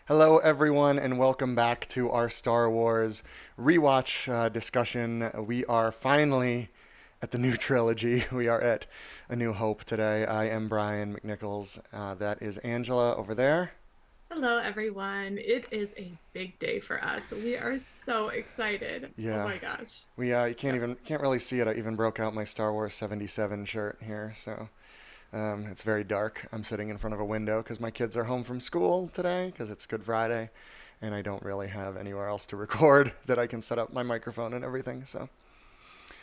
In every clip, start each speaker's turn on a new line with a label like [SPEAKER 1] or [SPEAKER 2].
[SPEAKER 1] Hello, everyone, and welcome back to our Star Wars rewatch discussion. We are finally at the new trilogy. We are at A New Hope today. I am Brian McNichols. That is Angela over there.
[SPEAKER 2] Hello, everyone. It is a big day for us. We are so excited. Oh
[SPEAKER 1] Yeah,
[SPEAKER 2] my gosh.
[SPEAKER 1] you
[SPEAKER 2] Yep.
[SPEAKER 1] can't really see it. I even broke out my Star Wars 77 shirt here, so it's very dark. I'm sitting in front of a window because my kids are home from school today because it's Good Friday, and I don't really have anywhere else to record that I can set up my microphone and everything. So.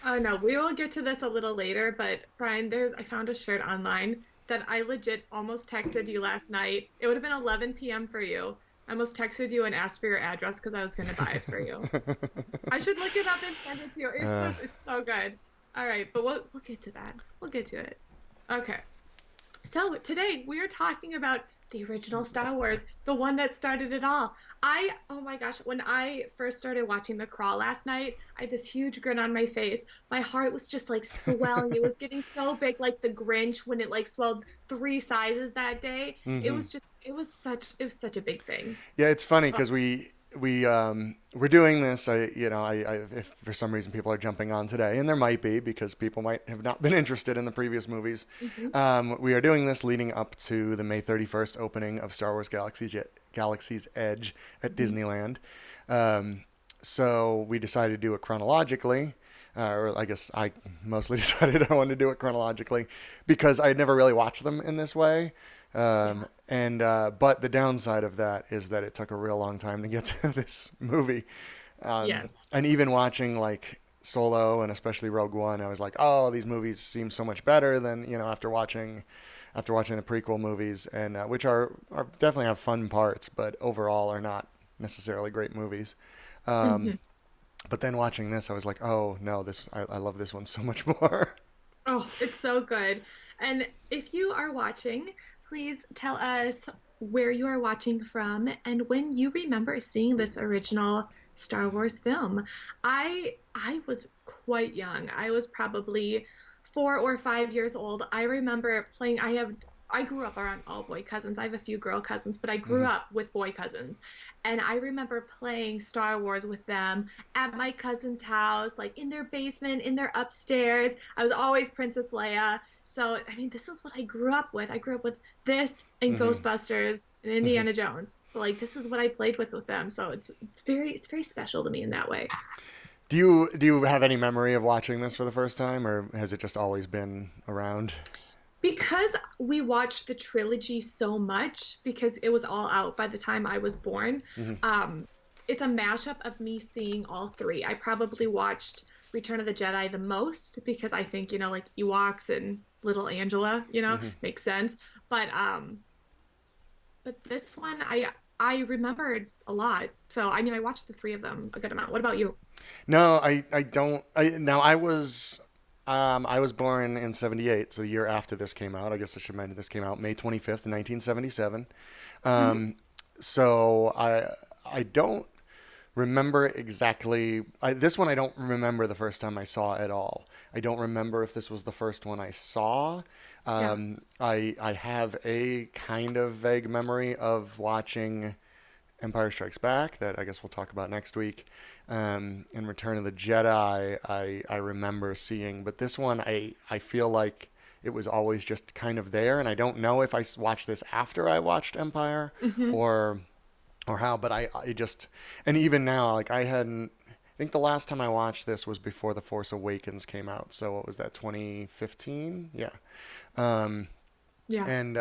[SPEAKER 2] Oh no, we will get to this a little later, but Brian, I found a shirt online that I legit almost texted you last night. It would have been 11 p.m. for you. I almost texted you and asked for your address because I was going to buy it for you. I should look it up and send it to you.
[SPEAKER 1] uh,
[SPEAKER 2] It's so good. All right, but we'll get to that. We'll get to it. Okay. So today we are talking about the original Star Wars, the one that started it all. Oh my gosh, when I first started watching The Crawl last night, I had this huge grin on my face. My heart was just like swelling. It was getting so big, like the Grinch when it like swelled three sizes that day.
[SPEAKER 1] hmm
[SPEAKER 2] It was such a big thing.
[SPEAKER 1] Yeah, it's funny
[SPEAKER 2] But
[SPEAKER 1] because we're doing this. If for some reason people are jumping on today, and there might be because people might have not been interested in the previous movies.
[SPEAKER 2] mhm,
[SPEAKER 1] We are doing this leading up to the May 31st opening of Star Wars Galaxy's Edge at
[SPEAKER 2] mhm.
[SPEAKER 1] Disneyland. Um, so we decided to do it chronologically. Or I guess I mostly decided I wanted to do it chronologically because I had never really watched them in this way.
[SPEAKER 2] Yes.
[SPEAKER 1] And But the downside of that is that it took a real long time to get to this movie.
[SPEAKER 2] Yes.
[SPEAKER 1] And even watching like Solo and especially Rogue One, I was like, oh, these movies seem so much better than after watching the prequel movies, and which are definitely have fun parts, but overall are not necessarily great movies.
[SPEAKER 2] Mhm.
[SPEAKER 1] But then watching this, I was like, oh no, I love this one so much more.
[SPEAKER 2] Oh, it's so good. And if you are watching, please tell us where you are watching from and when you remember seeing this original Star Wars film. I was quite young. I was probably 4 or 5 years old. I remember playing, I grew up around all boy cousins. I have a few girl cousins, but I grew
[SPEAKER 1] hmm
[SPEAKER 2] up with boy cousins. And I remember playing Star Wars with them at my cousin's house, like in their basement, in their upstairs. I was always Princess Leia. So, I mean, this is what I grew up with. I grew up with this and
[SPEAKER 1] hmm
[SPEAKER 2] Ghostbusters and
[SPEAKER 1] hmm
[SPEAKER 2] Indiana Jones. So, like, this is what I played with them. So it's very special to me in that way.
[SPEAKER 1] Do you have any memory of watching this for the first time, or has it just always been around?
[SPEAKER 2] Because we watched the trilogy so much, because it was all out by the time I was born,
[SPEAKER 1] hmm
[SPEAKER 2] um, it's a mashup of me seeing all three. I probably watched Return of the Jedi the most because I think, like Ewoks and little Angela,
[SPEAKER 1] hmm
[SPEAKER 2] makes sense. But but this one I remembered a lot. So I mean I watched the three of them a good amount. What about you?
[SPEAKER 1] No, I don't. I was born in '78, so the year after this came out. I guess I should mention this came out May 25th, 1977.
[SPEAKER 2] Hmm.
[SPEAKER 1] Um, so I don't remember exactly. This one I don't remember the first time I saw at all. I don't remember if this was the first one I saw.
[SPEAKER 2] Yeah.
[SPEAKER 1] I have a kind of vague memory of watching Empire Strikes Back that I guess we'll talk about next week. And Return of the Jedi, I remember seeing, but this one I feel like it was always just kind of there, and I don't know if I watched this after I watched Empire
[SPEAKER 2] Hmm.
[SPEAKER 1] or or how, but I just and even now like I hadn't. I think the last time I watched this was before The Force Awakens came out. So what was that, 2015? Yeah. Um,
[SPEAKER 2] Yeah.
[SPEAKER 1] and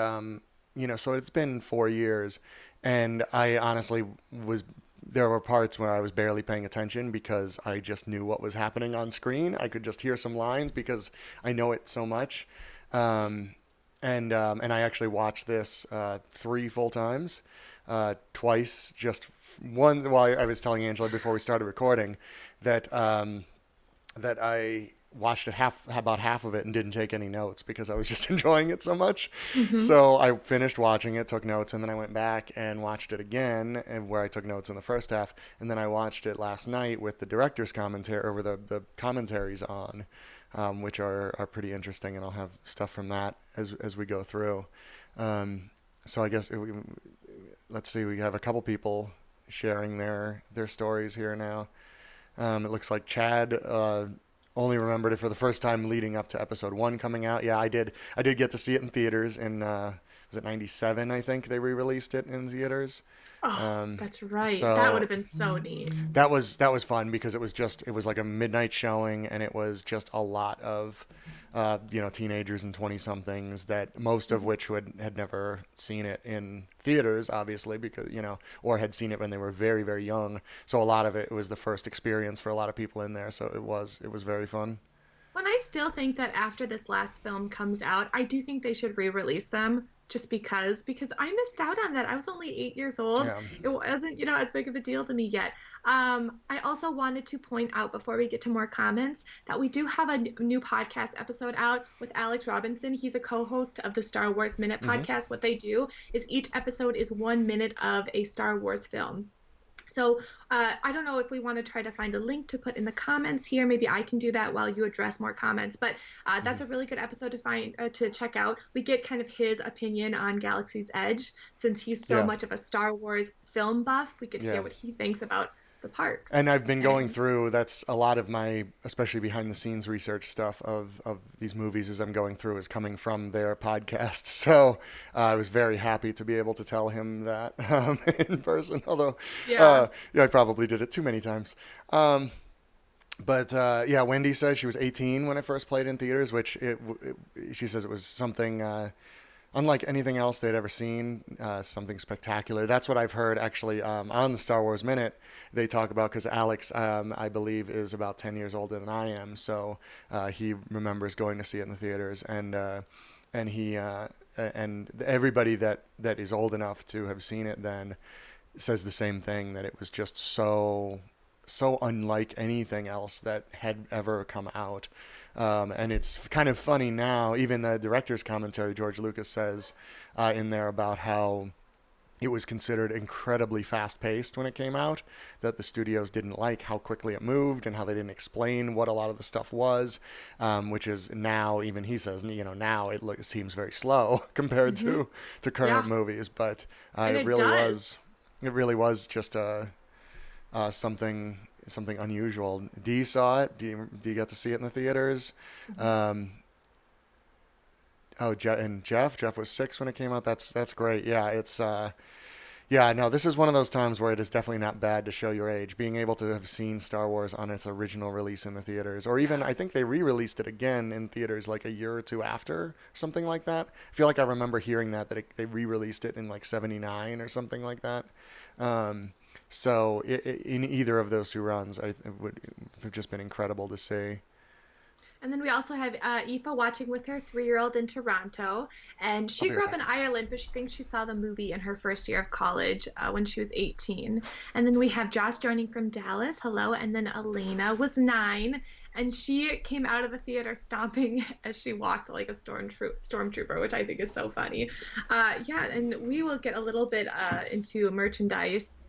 [SPEAKER 1] so it's been 4 years, and I honestly was. There were parts where I was barely paying attention because I just knew what was happening on screen. I could just hear some lines because I know it so much. Um, and I actually watched this three full times, twice. Just one. While I was telling Angela before we started recording that that I watched it about half of it and didn't take any notes because I was just enjoying it so much.
[SPEAKER 2] Hmm.
[SPEAKER 1] So I finished watching it, took notes, and then I went back and watched it again, and where I took notes in the first half, and then I watched it last night with the director's commentary or with the commentaries on, which are pretty interesting, and I'll have stuff from that as we go through. Um, so I guess let's see, we have a couple people sharing their stories here now. It looks like Chad only remembered it for the first time leading up to episode one coming out. Yeah, I did. I did get to see it in theaters in was it '97? I think they re-released it in theaters.
[SPEAKER 2] Oh,
[SPEAKER 1] Um,
[SPEAKER 2] that's right. That would
[SPEAKER 1] so
[SPEAKER 2] have been so neat.
[SPEAKER 1] that was fun because it was like a midnight showing, and it was just a lot of teenagers and 20 somethings that most of
[SPEAKER 2] Mhm.
[SPEAKER 1] which had never seen it in theaters, obviously, because or had seen it when they were very, very young. So a lot of it was the first experience for a lot of people in there. So it was very fun.
[SPEAKER 2] When I still think that after this last film comes out, I do think they should re-release them just because I missed out on that. I was only 8 years old.
[SPEAKER 1] Yeah.
[SPEAKER 2] It wasn't, as big of a deal to me yet. I also wanted to point out before we get to more comments that we do have a new podcast episode out with Alex Robinson. He's a co-host of the Star Wars Minute
[SPEAKER 1] Hmm.
[SPEAKER 2] podcast. What they do is each episode is 1 minute of a Star Wars film. So I don't know if we want to try to find a link to put in the comments here. Maybe I can do that while you address more comments. But
[SPEAKER 1] Hmm.
[SPEAKER 2] that's a really good episode to check out. We get kind of his opinion on Galaxy's Edge since he's so
[SPEAKER 1] Yeah.
[SPEAKER 2] much of a Star Wars film buff. We could
[SPEAKER 1] Yeah.
[SPEAKER 2] hear what he thinks about the parks.
[SPEAKER 1] And I've been going
[SPEAKER 2] And
[SPEAKER 1] through, that's a lot of my, especially behind the scenes research stuff of these movies as I'm going through is coming from their podcast. So I was very happy to be able to tell him that in person, although,
[SPEAKER 2] yeah,
[SPEAKER 1] yeah, I probably did it too many times. Um, but yeah, Wendy says she was 18 when it first played in theaters, which she says it was something unlike anything else they'd ever seen, something spectacular. That's what I've heard actually on the Star Wars Minute. They talk about because Alex, I believe, is about 10 years older than I am, so he remembers going to see it in the theaters, and he and everybody that is old enough to have seen it then says the same thing, that it was just so unlike anything else that had ever come out. And it's kind of funny now, even the director's commentary, George Lucas says in there about how it was considered incredibly fast paced when it came out, that the studios didn't like how quickly it moved and how they didn't explain what a lot of the stuff was, which is now, even he says, now it seems very slow compared
[SPEAKER 2] hmm
[SPEAKER 1] to current
[SPEAKER 2] yeah,
[SPEAKER 1] movies, but
[SPEAKER 2] and
[SPEAKER 1] it
[SPEAKER 2] it
[SPEAKER 1] really
[SPEAKER 2] does.
[SPEAKER 1] was. It really was just something unusual. Dee saw it. Dee got to see it in the theaters.
[SPEAKER 2] Mhm.
[SPEAKER 1] Um, and Jeff was 6 when it came out. That's great. Yeah, it's yeah. No, this is one of those times where it is definitely not bad to show your age. Being able to have seen Star Wars on its original release in the theaters, or even
[SPEAKER 2] Yeah.
[SPEAKER 1] I think they re-released it again in theaters like a year or two after, something like that. I feel like I remember hearing they re-released it in like '79 or something like that. Um, so in either of those two runs, it would have just been incredible to see.
[SPEAKER 2] And then we also have Aoife watching with her 3-year-old in Toronto. And
[SPEAKER 1] Oh
[SPEAKER 2] she grew up
[SPEAKER 1] yeah.
[SPEAKER 2] in Ireland, but she thinks she saw the movie in her first year of college when she was 18. And then we have Josh joining from Dallas. Hello. And then Elena was 9. And she came out of the theater stomping as she walked like a stormtrooper, which I think is so funny. Yeah, and we will get a little bit into merchandise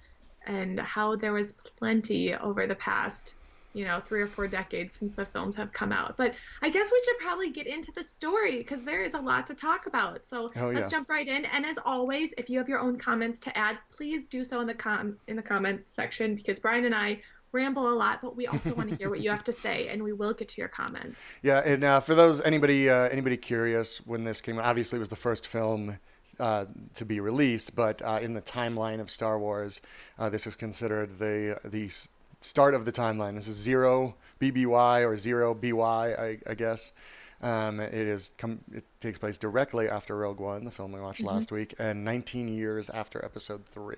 [SPEAKER 2] and how there was plenty over the past 3 or 4 decades since the films have come out. But I guess we should probably get into the story because there is a lot to talk about. So
[SPEAKER 1] Oh
[SPEAKER 2] let's
[SPEAKER 1] yeah.
[SPEAKER 2] jump right in. And as always, if you have your own comments to add, please do so in the comment section because Brian and I ramble a lot, but we also want to hear what you have to say, and we will get to your comments.
[SPEAKER 1] Yeah, and for those anybody curious, when this came, obviously it was the first film to be released, but in the timeline of Star Wars, this is considered the start of the timeline. This is zero BBY or zero BY, I guess. It takes place directly after Rogue One, the film we watched
[SPEAKER 2] Hmm
[SPEAKER 1] last week, and 19 years after Episode 3.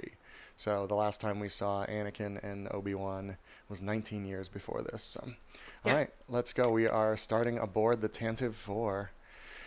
[SPEAKER 1] So the last time we saw Anakin and Obi-Wan was 19 years before this. So, all right,
[SPEAKER 2] Yes.
[SPEAKER 1] let's go. We are starting aboard the Tantive 4.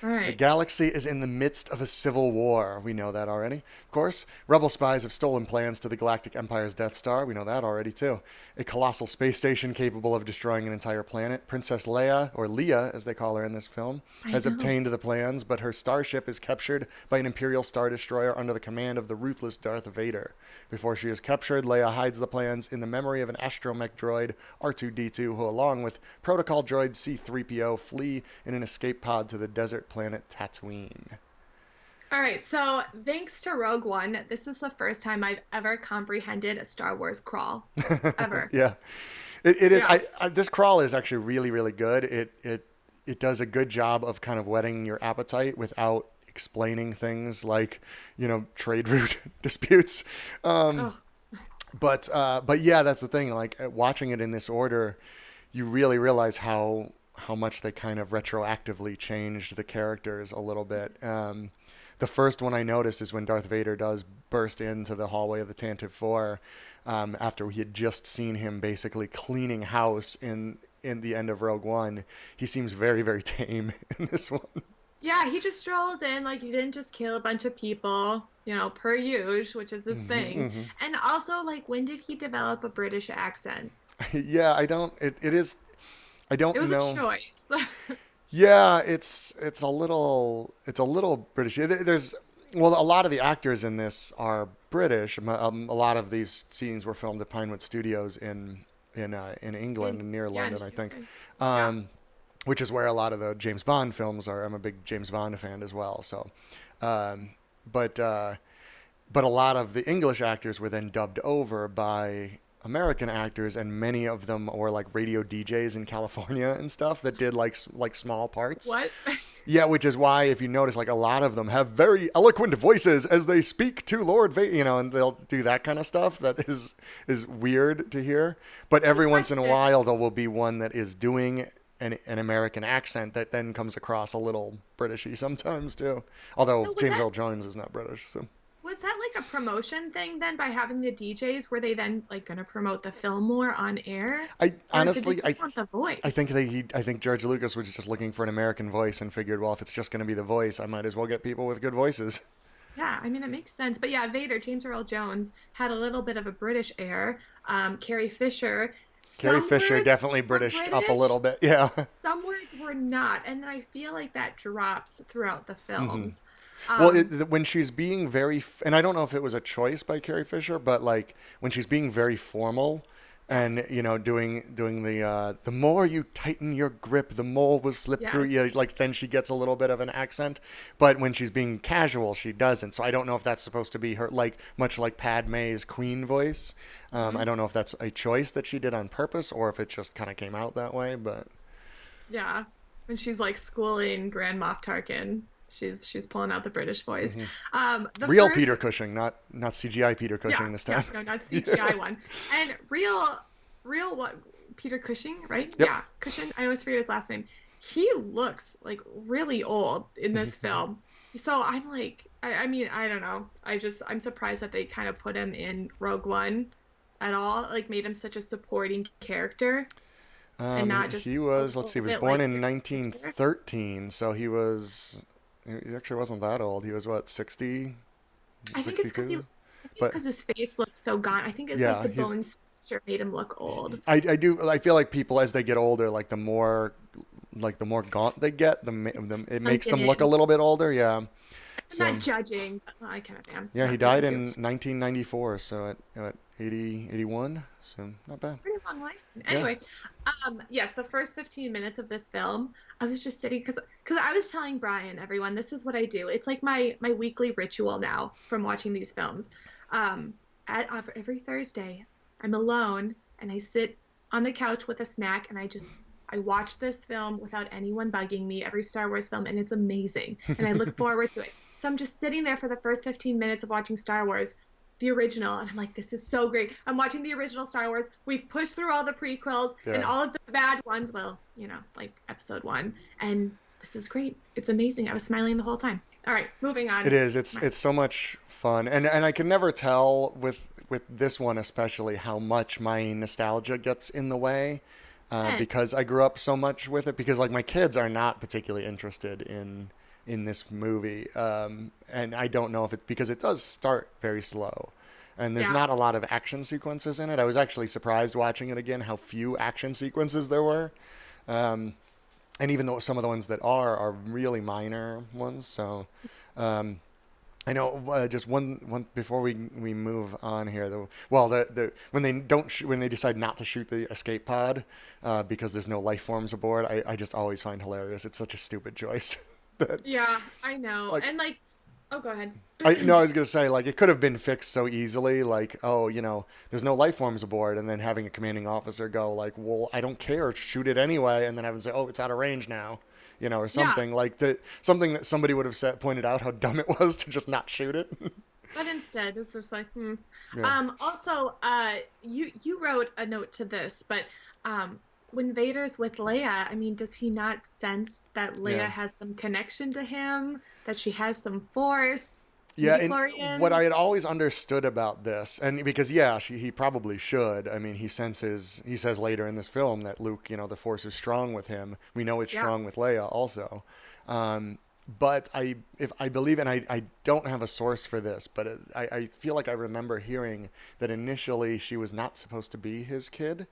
[SPEAKER 2] All
[SPEAKER 1] The
[SPEAKER 2] right.
[SPEAKER 1] galaxy is in the midst of a civil war. We know that already. Of course, rebel spies have stolen plans to the Galactic Empire's Death Star. We know that already, too. A colossal space station capable of destroying an entire planet. Princess Leia, or Leia as they call her in this film,
[SPEAKER 2] I
[SPEAKER 1] has
[SPEAKER 2] know.
[SPEAKER 1] obtained the plans, but her starship is captured by an Imperial Star Destroyer under the command of the ruthless Darth Vader. Before she is captured, Leia hides the plans in the memory of an astromech droid, R2-D2, who, along with protocol droid C-3PO, flee in an escape pod to the desert planet Tatooine.
[SPEAKER 2] All right, so thanks to Rogue One, this is the first time I've ever comprehended a Star Wars crawl. Ever.
[SPEAKER 1] Yeah, it is.
[SPEAKER 2] Yeah.
[SPEAKER 1] This crawl is actually really really good. It does a good job of kind of whetting your appetite without explaining things like trade route disputes. Um,
[SPEAKER 2] Oh,
[SPEAKER 1] but yeah, that's the thing. Like watching it in this order, you really realize how much they kind of retroactively changed the characters a little bit. The first one I noticed is when Darth Vader does burst into the hallway of the Tantive Four, after we had just seen him basically cleaning house in the end of Rogue One. He seems very very tame in this one.
[SPEAKER 2] yeah, he just strolls in like he didn't just kill a bunch of people, per usual, which is his thing.
[SPEAKER 1] Hmm.
[SPEAKER 2] And also, like, when did he develop a British accent?
[SPEAKER 1] Yeah, I don't. It is. I
[SPEAKER 2] It
[SPEAKER 1] don't
[SPEAKER 2] was a
[SPEAKER 1] know.
[SPEAKER 2] choice.
[SPEAKER 1] Yeah, it's a little British. There's well, a lot of the actors in this are British. A lot of these scenes were filmed at Pinewood Studios in England
[SPEAKER 2] In
[SPEAKER 1] near
[SPEAKER 2] yeah, in
[SPEAKER 1] London,
[SPEAKER 2] the
[SPEAKER 1] I think,
[SPEAKER 2] UK. Yeah.
[SPEAKER 1] um, which is where a lot of the James Bond films are. I'm a big James Bond fan as well. So, um, but but a lot of the English actors were then dubbed over by American actors, and many of them were like radio DJs in California and stuff that did like small parts.
[SPEAKER 2] What?
[SPEAKER 1] Yeah, which is why if you notice, like a lot of them have very eloquent voices as they speak to Lord Vader, and they'll do that kind of stuff. That is weird to hear. But
[SPEAKER 2] Quick
[SPEAKER 1] every once in a
[SPEAKER 2] question.
[SPEAKER 1] while, there will be one that is doing an American accent that then comes across a little Britishy sometimes too. Although
[SPEAKER 2] So was
[SPEAKER 1] James
[SPEAKER 2] that
[SPEAKER 1] Earl Jones is not British, so.
[SPEAKER 2] was that like a promotion thing then by having the DJs? Were they then like gonna promote the film more on air?
[SPEAKER 1] I
[SPEAKER 2] Or did they
[SPEAKER 1] honestly,
[SPEAKER 2] just want the
[SPEAKER 1] I
[SPEAKER 2] voice?
[SPEAKER 1] think I think George Lucas was just looking for an American voice and figured, well, if it's just going to be the voice, I might as well get people with good voices.
[SPEAKER 2] Yeah, I mean it makes sense. But yeah, Vader, James Earl Jones, had a little bit of a British air. Carrie Fisher,
[SPEAKER 1] Carrie
[SPEAKER 2] some
[SPEAKER 1] Fisher
[SPEAKER 2] words
[SPEAKER 1] definitely
[SPEAKER 2] were
[SPEAKER 1] Britished up a
[SPEAKER 2] British,
[SPEAKER 1] little bit. Yeah.
[SPEAKER 2] some words were not. And then I feel like that drops throughout the
[SPEAKER 1] Hmm.
[SPEAKER 2] films.
[SPEAKER 1] Well,
[SPEAKER 2] Um,
[SPEAKER 1] when she's being very, and I don't know if it was a choice by Carrie Fisher, but like when she's being very formal, and
[SPEAKER 2] yes.
[SPEAKER 1] doing the more you tighten your grip, the more will slip through.
[SPEAKER 2] Yes.
[SPEAKER 1] You like then she gets a little bit of an accent, but when she's being casual, she doesn't. So I don't know if that's supposed to be her, like much like Padme's Queen voice. I
[SPEAKER 2] Hmm.
[SPEAKER 1] don't know if that's a choice that she did on purpose or if it just kind of came out that way. But
[SPEAKER 2] Yeah. When she's like schooling Grand Moff Tarkin, she's pulling out the British voice.
[SPEAKER 1] hmm
[SPEAKER 2] The
[SPEAKER 1] real Peter
[SPEAKER 2] first
[SPEAKER 1] Cushing, not CGI Peter
[SPEAKER 2] Yeah,
[SPEAKER 1] Cushing this
[SPEAKER 2] yeah,
[SPEAKER 1] time.
[SPEAKER 2] no, not CGI one. And real what Peter Cushing, right?
[SPEAKER 1] Yep.
[SPEAKER 2] Yeah, Cushing. I always forget his last name. He looks like really old in this film. So I'm like, I mean, I don't know. I'm surprised that they kind of put him in Rogue One at all, like made him such a supporting character and not just
[SPEAKER 1] He
[SPEAKER 2] a
[SPEAKER 1] was, let's see,
[SPEAKER 2] little
[SPEAKER 1] he was
[SPEAKER 2] bit
[SPEAKER 1] born
[SPEAKER 2] like
[SPEAKER 1] in
[SPEAKER 2] your character.
[SPEAKER 1] 1913, so he actually wasn't that old. He was what, 60,
[SPEAKER 2] I think it's because he,
[SPEAKER 1] 62?
[SPEAKER 2] I think it's
[SPEAKER 1] But
[SPEAKER 2] because his face looks so gaunt. I think it's like
[SPEAKER 1] yeah,
[SPEAKER 2] the
[SPEAKER 1] he's
[SPEAKER 2] bone structure made him look old.
[SPEAKER 1] I feel like people as they get older, like the more gaunt they get, it makes
[SPEAKER 2] Sunken
[SPEAKER 1] them look a
[SPEAKER 2] in.
[SPEAKER 1] little bit older. Yeah.
[SPEAKER 2] I'm not
[SPEAKER 1] So,
[SPEAKER 2] judging, but well, I kind of am.
[SPEAKER 1] yeah, he
[SPEAKER 2] Not meaning
[SPEAKER 1] died
[SPEAKER 2] to.
[SPEAKER 1] in 1994, so at 80, 81, so not bad.
[SPEAKER 2] Pretty long life.
[SPEAKER 1] Yeah.
[SPEAKER 2] Anyway, yes, the first 15 minutes of this film, I was just sitting because I was telling Brian, everyone, this is what I do. It's like my weekly ritual now from watching these films. Um, every Thursday, I'm alone and I sit on the couch with a snack and I watch this film without anyone bugging me, every Star Wars film, and it's amazing. And I look forward to it. So I'm just sitting there for the first 15 minutes of watching Star Wars, the original, and I'm like, this is so great. I'm watching the original Star Wars. We've pushed through all the prequels and
[SPEAKER 1] Yeah.
[SPEAKER 2] all of the bad ones. Well, like episode one. And this is great. It's amazing. I was smiling the whole time. All right, moving
[SPEAKER 1] It
[SPEAKER 2] on.
[SPEAKER 1] is. It's so much fun, and I can never tell with this one especially how much my nostalgia gets in the way,
[SPEAKER 2] Yes.
[SPEAKER 1] because I grew up so much with it. Because like my kids are not particularly interested in this movie, and I don't know if it's because it does start very slow, and there's
[SPEAKER 2] Yeah.
[SPEAKER 1] not a lot of action sequences in it. I was actually surprised watching it again how few action sequences there were. Um, and even though some of the ones that are really minor ones. So um, I know just one before we move on here. The when they don't when they decide not to shoot the escape pod because there's no life forms aboard, I just always find hilarious. It's such a stupid choice. That
[SPEAKER 2] Yeah, I know.
[SPEAKER 1] like
[SPEAKER 2] And like Oh, go ahead.
[SPEAKER 1] I no, I was gonna say like it could have been fixed so easily, like oh, there's no life forms aboard, and then having a commanding officer go like, well, I don't care, shoot it anyway, and then having to say, oh, it's out of range now, or
[SPEAKER 2] Yeah,
[SPEAKER 1] something like that, something that somebody would have said, pointed out how dumb it was to just not shoot it.
[SPEAKER 2] but instead it's just like, hmm.
[SPEAKER 1] Yeah,
[SPEAKER 2] Also, you wrote a note to this, but um, when Vader's with Leia, I mean, does he not sense that
[SPEAKER 1] yeah.
[SPEAKER 2] Leia has some connection to him, that she has some force,
[SPEAKER 1] Yeah, and what I
[SPEAKER 2] midichlorians?
[SPEAKER 1] had always understood about this, and because yeah, he probably should. I mean, he senses. He says later in this film that Luke, the Force is strong with him. We know it's
[SPEAKER 2] Yeah.
[SPEAKER 1] strong with Leia also. Um, but if I believe, and I don't have a source for this, but I feel like I remember hearing that initially she was not supposed to be his kid,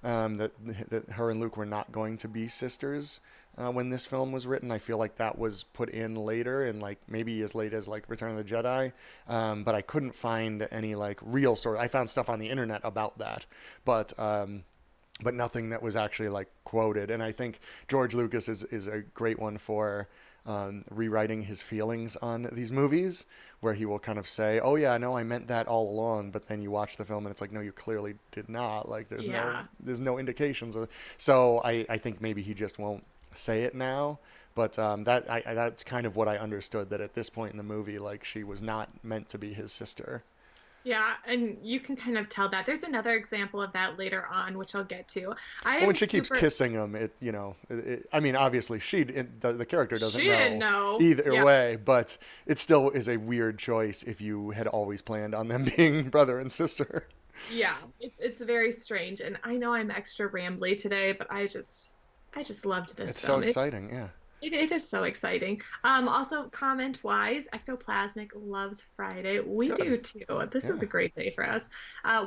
[SPEAKER 1] that her and Luke were not going to be sisters when this film was written. I feel like that was put in later, and like maybe as late as like Return of the Jedi, but I couldn't find any like real source. I found stuff on the internet about that, but nothing that was actually like quoted. And I think George Lucas is a great one for rewriting his feelings on these movies, where he will kind of say, "Oh yeah, no, I meant that all along," but then you watch the film and it's like, "No, you clearly did not." Like,
[SPEAKER 2] Yeah.
[SPEAKER 1] there's no indications of. So I think maybe he just won't say it now. But that's kind of what I understood, that at this point in the movie, like she was not meant to be his sister.
[SPEAKER 2] Yeah, and you can kind of tell that. There's another example of that later on, which I'll get to. I
[SPEAKER 1] Well, when
[SPEAKER 2] am
[SPEAKER 1] she keeps
[SPEAKER 2] super.
[SPEAKER 1] kissing him, I mean, obviously the character
[SPEAKER 2] She
[SPEAKER 1] doesn't
[SPEAKER 2] didn't
[SPEAKER 1] know
[SPEAKER 2] know.
[SPEAKER 1] either
[SPEAKER 2] Yeah.
[SPEAKER 1] way, but it still is a weird choice if you had always planned on them being brother and sister.
[SPEAKER 2] Yeah, it's very strange, and I know I'm extra rambly today, but I just loved this
[SPEAKER 1] It's so
[SPEAKER 2] film.
[SPEAKER 1] exciting, yeah.
[SPEAKER 2] It is so exciting. Also, comment wise, Ectoplasmic loves Friday. We
[SPEAKER 1] Good.
[SPEAKER 2] do too. This is
[SPEAKER 1] Yeah.
[SPEAKER 2] a great day for us.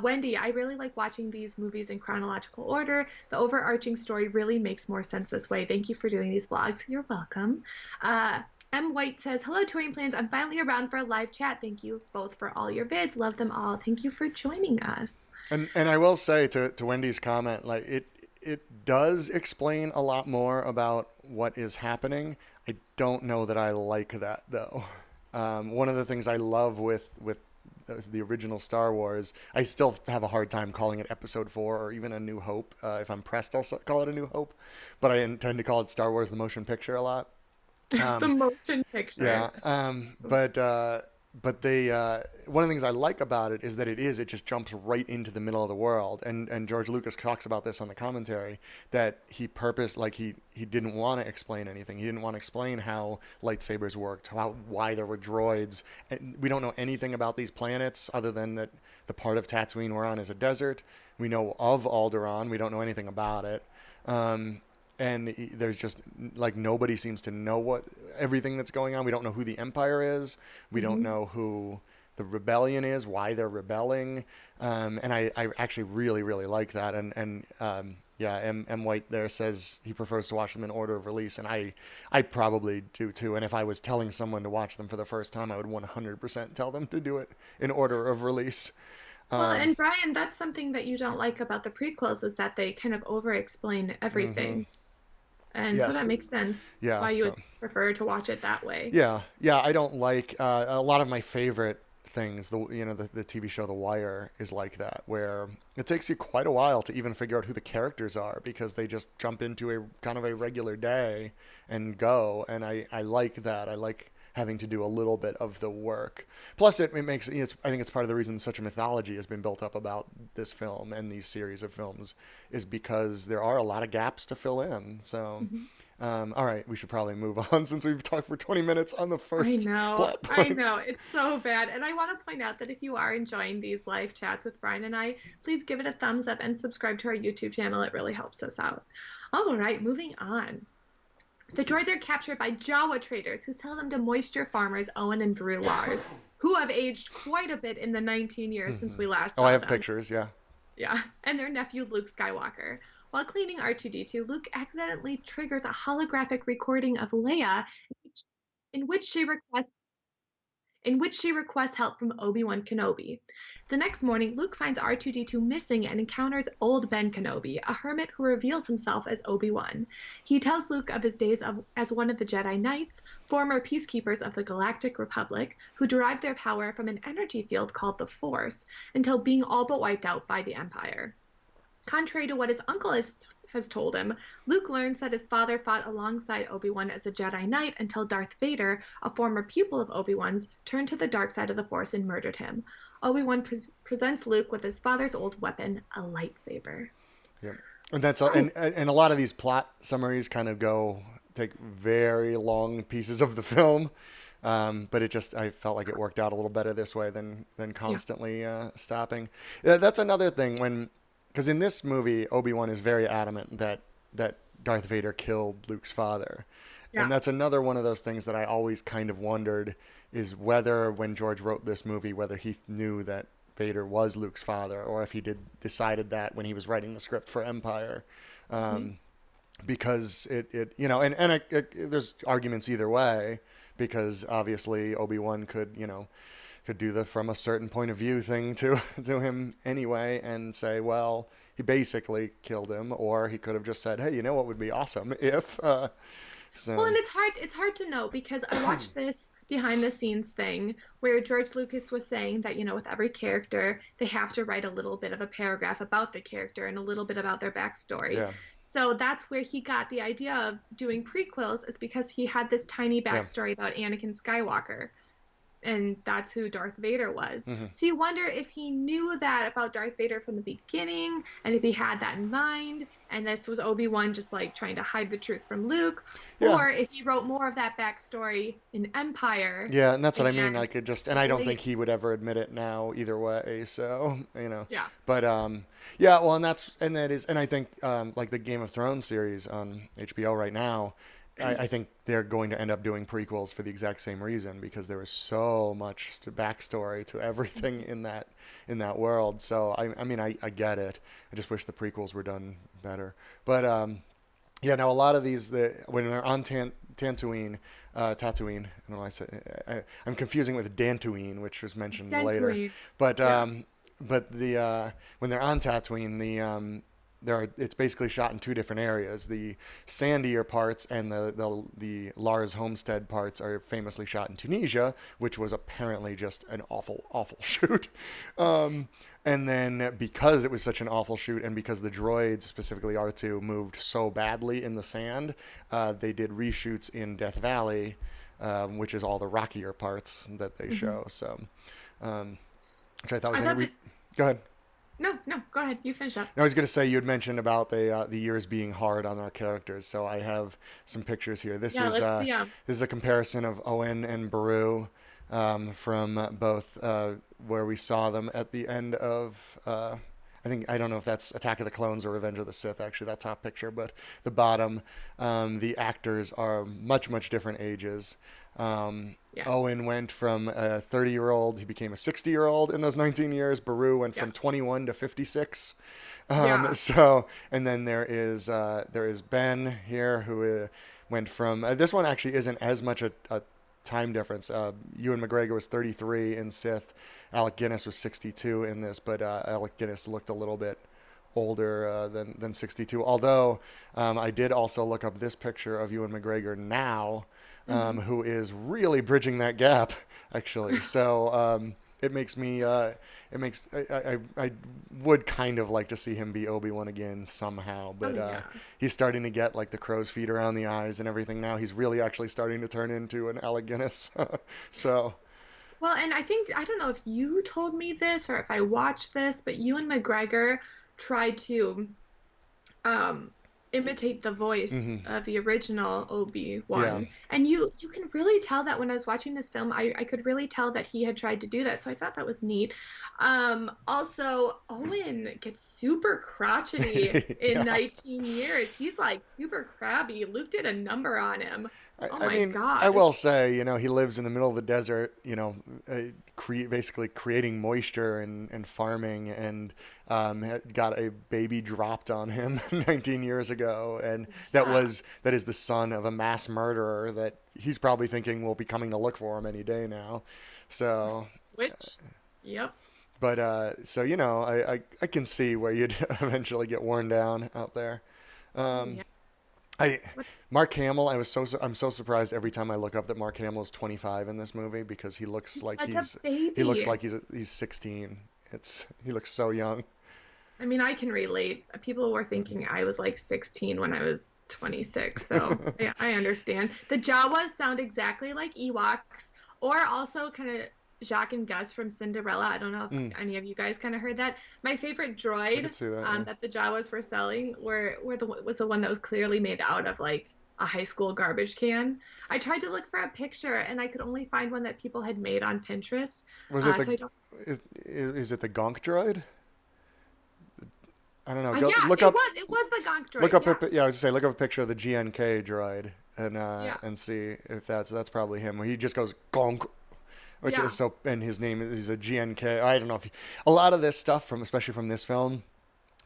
[SPEAKER 2] Wendy, I really like watching these movies in chronological order. The overarching story really makes more sense this way. Thank you for doing these vlogs. You're welcome. Uh, M. White says, hello, touring plans. I'm finally around for a live chat. Thank you both for all your vids. Love them all. Thank you for joining us.
[SPEAKER 1] And I will say to Wendy's comment, like it does explain a lot more about what is happening. I don't know that I like that though. One of the things I love with the original Star Wars, I still have a hard time calling it Episode 4 or even A New Hope. If I'm pressed, I'll call it A New Hope, but I intend to call it Star Wars: The Motion Picture a lot.
[SPEAKER 2] The
[SPEAKER 1] Um,
[SPEAKER 2] motion picture.
[SPEAKER 1] yeah, but they one of the things I like about it is that it just jumps right into the middle of the world, and George Lucas talks about this on the commentary, that he didn't want to explain anything. He didn't want to explain how lightsabers worked, why there were droids. And we don't know anything about these planets other than that the part of Tatooine we're on is a desert. We know of Alderaan. We don't know anything about it. Um, and there's just like nobody seems to know what everything that's going on. We don't know who the Empire is. We don't
[SPEAKER 2] Mhm.
[SPEAKER 1] know who the rebellion is, why they're rebelling, and I actually really really like that. And yeah, M White there says he prefers to watch them in order of release, and I probably do too. And if I was telling someone to watch them for the first time, I would 100% tell them to do it in order of release.
[SPEAKER 2] Well,
[SPEAKER 1] Um,
[SPEAKER 2] and Brian, that's something that you don't like about the prequels is that they kind of over-explain
[SPEAKER 1] mm-hmm.
[SPEAKER 2] everything. And so
[SPEAKER 1] Yes,
[SPEAKER 2] that makes sense
[SPEAKER 1] yeah.
[SPEAKER 2] why you
[SPEAKER 1] So
[SPEAKER 2] would prefer to watch it that way.
[SPEAKER 1] yeah. I don't like a lot of my favorite things. The TV show The Wire is like that, where it takes you quite a while to even figure out who the characters are because they just jump into a kind of a regular day and go. And I like that. I like having to do a little bit of the work. Plus, it makes I think it's part of the reason such a mythology has been built up about this film and these series of films is because there are a lot of gaps to fill in. So.
[SPEAKER 2] Mhm.
[SPEAKER 1] All right, we should probably move on since we've talked for 20 minutes on the
[SPEAKER 2] I
[SPEAKER 1] first
[SPEAKER 2] know,
[SPEAKER 1] plot
[SPEAKER 2] I
[SPEAKER 1] point.
[SPEAKER 2] know. It's so bad. And I want to point out that if you are enjoying these live chats with Brian and I, please give it a thumbs up and subscribe to our YouTube channel. It really helps us out. All right, moving on. The droids are captured by Jawa traders who sell them to moisture farmers Owen and Drew Lars, who have aged quite a bit in the 19 years since
[SPEAKER 1] Mm-hmm.
[SPEAKER 2] we last
[SPEAKER 1] Oh, I
[SPEAKER 2] saw
[SPEAKER 1] have
[SPEAKER 2] them.
[SPEAKER 1] pictures, yeah.
[SPEAKER 2] Yeah, and their nephew Luke Skywalker. While cleaning R2D2, Luke accidentally triggers a holographic recording of Leia in which she requests in which she requests help from Obi-Wan Kenobi. The next morning, Luke finds R2-D2 missing and encounters old Ben Kenobi, a hermit who reveals himself as Obi-Wan. He tells Luke of his days as one of the Jedi Knights, former peacekeepers of the Galactic Republic, who derived their power from an energy field called the Force, until being all but wiped out by the Empire. Contrary to what his uncle has told him, Luke learns that his father fought alongside Obi-Wan as a Jedi Knight until Darth Vader, a former pupil of Obi-Wan's, turned to the dark side of the Force and murdered him. Obi-Wan presents Luke with his father's old weapon, a lightsaber.
[SPEAKER 1] Yeah, and that's and a lot of these plot summaries kind of take very long pieces of the film. But I felt like it worked out a little better this way than
[SPEAKER 2] Yeah.
[SPEAKER 1] constantly stopping. Yeah, that's another thing because in this movie, Obi-Wan is very adamant that Darth Vader killed Luke's father. And
[SPEAKER 2] Yeah.
[SPEAKER 1] that's another one of those things that I always kind of wondered is whether when George wrote this movie, whether he knew that Vader was Luke's father or if he decided that when he was writing the script for Empire.
[SPEAKER 2] Mm-hmm.
[SPEAKER 1] Because there's arguments either way because obviously Obi-Wan could do the from a certain point of view thing to him anyway and say, well, he basically killed him, or he could have just said, hey, you know what would be awesome if
[SPEAKER 2] Well,
[SPEAKER 1] so
[SPEAKER 2] and it's hard to know because I watched this behind the scenes thing where George Lucas was saying that, with every character, they have to write a little bit of a paragraph about the character and a little bit about their backstory.
[SPEAKER 1] yeah,
[SPEAKER 2] So that's where he got the idea of doing prequels, is because he had this tiny
[SPEAKER 1] yeah,
[SPEAKER 2] backstory about Anakin Skywalker, and that's who Darth Vader was.
[SPEAKER 1] hmm,
[SPEAKER 2] So you wonder if he knew that about Darth Vader from the beginning, and if he had that in mind, and this was Obi-Wan just like trying to hide the truth from Luke,
[SPEAKER 1] yeah.
[SPEAKER 2] or if he wrote more of that backstory in Empire
[SPEAKER 1] Yeah, and that's what I mean.
[SPEAKER 2] and
[SPEAKER 1] And I don't think
[SPEAKER 2] late.
[SPEAKER 1] he would ever admit it now either way. So,
[SPEAKER 2] Yeah.
[SPEAKER 1] but yeah, well, and I think like the Game of Thrones series on HBO right now, I think they're going to end up doing prequels for the exact same reason because there was so much backstory to everything in that world. So I mean, I get it. I just wish the prequels were done better. But yeah, now a lot of these, when they're on Tatooine, I don't know why I'm confusing with Dantooine, which was mentioned later.
[SPEAKER 2] Dentally.
[SPEAKER 1] But
[SPEAKER 2] Yeah.
[SPEAKER 1] when they're on Tatooine, it's basically shot in two different areas. The sandier parts and the Lars Homestead parts are famously shot in Tunisia, which was apparently just an awful, awful shoot. And then because it was such an awful shoot, and because the droids, specifically R2, moved so badly in the sand, they did reshoots in Death Valley, which is all the rockier parts that they
[SPEAKER 2] Hmm.
[SPEAKER 1] show. So, um, which I thought was
[SPEAKER 2] I thought that.
[SPEAKER 1] go ahead.
[SPEAKER 2] No, no, go ahead. You finish up.
[SPEAKER 1] I was going to say you had mentioned about the years being hard on our characters, so I have some pictures here.
[SPEAKER 2] Yeah, let's see.
[SPEAKER 1] This is a comparison of Owen and Beru from both where we saw them at the end of. I don't know if that's Attack of the Clones or Revenge of the Sith, actually, that top picture, but the bottom, the actors are much different ages.
[SPEAKER 2] Yes.
[SPEAKER 1] Owen went from a 30-year-old, he became a 60-year-old in those 19 years. Beru went
[SPEAKER 2] Yeah.
[SPEAKER 1] from 21 to 56.
[SPEAKER 2] Yeah.
[SPEAKER 1] And then there is Ben here who went from this one actually isn't as much a time difference. Ewan McGregor was 33 in Sith. Alec Guinness was 62 in this, but Alec Guinness looked a little bit older than 62. Although I did also look up this picture of Ewan McGregor now,
[SPEAKER 2] Hmm.
[SPEAKER 1] who is really bridging that gap, actually. So it makes me, I would kind of like to see him be Obi-Wan again somehow,
[SPEAKER 2] Oh
[SPEAKER 1] but
[SPEAKER 2] yeah.
[SPEAKER 1] he's starting to get like the crow's feet around the eyes and everything now. He's really actually starting to turn into an Alec Guinness. So,
[SPEAKER 2] Well, and I don't know if you told me this or if I watched this, but Ewan McGregor tried to um imitate the voice
[SPEAKER 1] mhm,
[SPEAKER 2] of the original
[SPEAKER 1] yeah,
[SPEAKER 2] Obi-Wan. And you can really tell that when I was watching this film, I could really tell that he had tried to do that. So I thought that was neat. Also, Owen gets super crotchety in
[SPEAKER 1] yeah.
[SPEAKER 2] 19 years. He's like super crabby. Luke did a number on him. Oh
[SPEAKER 1] I
[SPEAKER 2] my
[SPEAKER 1] mean, I will
[SPEAKER 2] gosh.
[SPEAKER 1] say, he lives in the middle of the desert, basically creating moisture and farming, and got a baby dropped on him 19 years ago, and
[SPEAKER 2] Yeah.
[SPEAKER 1] that is the son of a mass murderer that he's probably thinking will be coming to look for him any day now. So,
[SPEAKER 2] Which, yep.
[SPEAKER 1] but so I can see where you'd eventually get worn down out there.
[SPEAKER 2] Oh
[SPEAKER 1] Um,
[SPEAKER 2] yeah.
[SPEAKER 1] I
[SPEAKER 2] What?
[SPEAKER 1] Mark Hamill. I'm so surprised every time I look up that Mark Hamill is 25 in this movie because
[SPEAKER 2] He's such a
[SPEAKER 1] he looks
[SPEAKER 2] baby.
[SPEAKER 1] like he's 16. He looks so young.
[SPEAKER 2] I mean, I can relate. People were thinking I was like 16 when I was 26, so I understand. The Jawas sound exactly like Ewoks, or also kind of Jacques and Gus from Cinderella. I don't know if
[SPEAKER 1] Mm,
[SPEAKER 2] any of you guys kind of heard that. My favorite
[SPEAKER 1] I could
[SPEAKER 2] droid
[SPEAKER 1] see that. Yeah.
[SPEAKER 2] that the Jawas were selling was the one that was clearly made out of like a high school garbage can. I tried to look for a picture and I could only find one that people had made on Pinterest.
[SPEAKER 1] Was it
[SPEAKER 2] So
[SPEAKER 1] the
[SPEAKER 2] I don't.
[SPEAKER 1] is it the Gonk droid? I don't know. Go
[SPEAKER 2] Yeah, it was the Gonk
[SPEAKER 1] look
[SPEAKER 2] droid.
[SPEAKER 1] up a
[SPEAKER 2] Yeah,
[SPEAKER 1] yeah. I was gonna say look up a picture of the GNK droid
[SPEAKER 2] yeah,
[SPEAKER 1] and see if that's probably him. He just goes Gonk, which is
[SPEAKER 2] yeah.
[SPEAKER 1] so, and his name is he's a GNK. I don't know if a lot of this stuff from especially from this film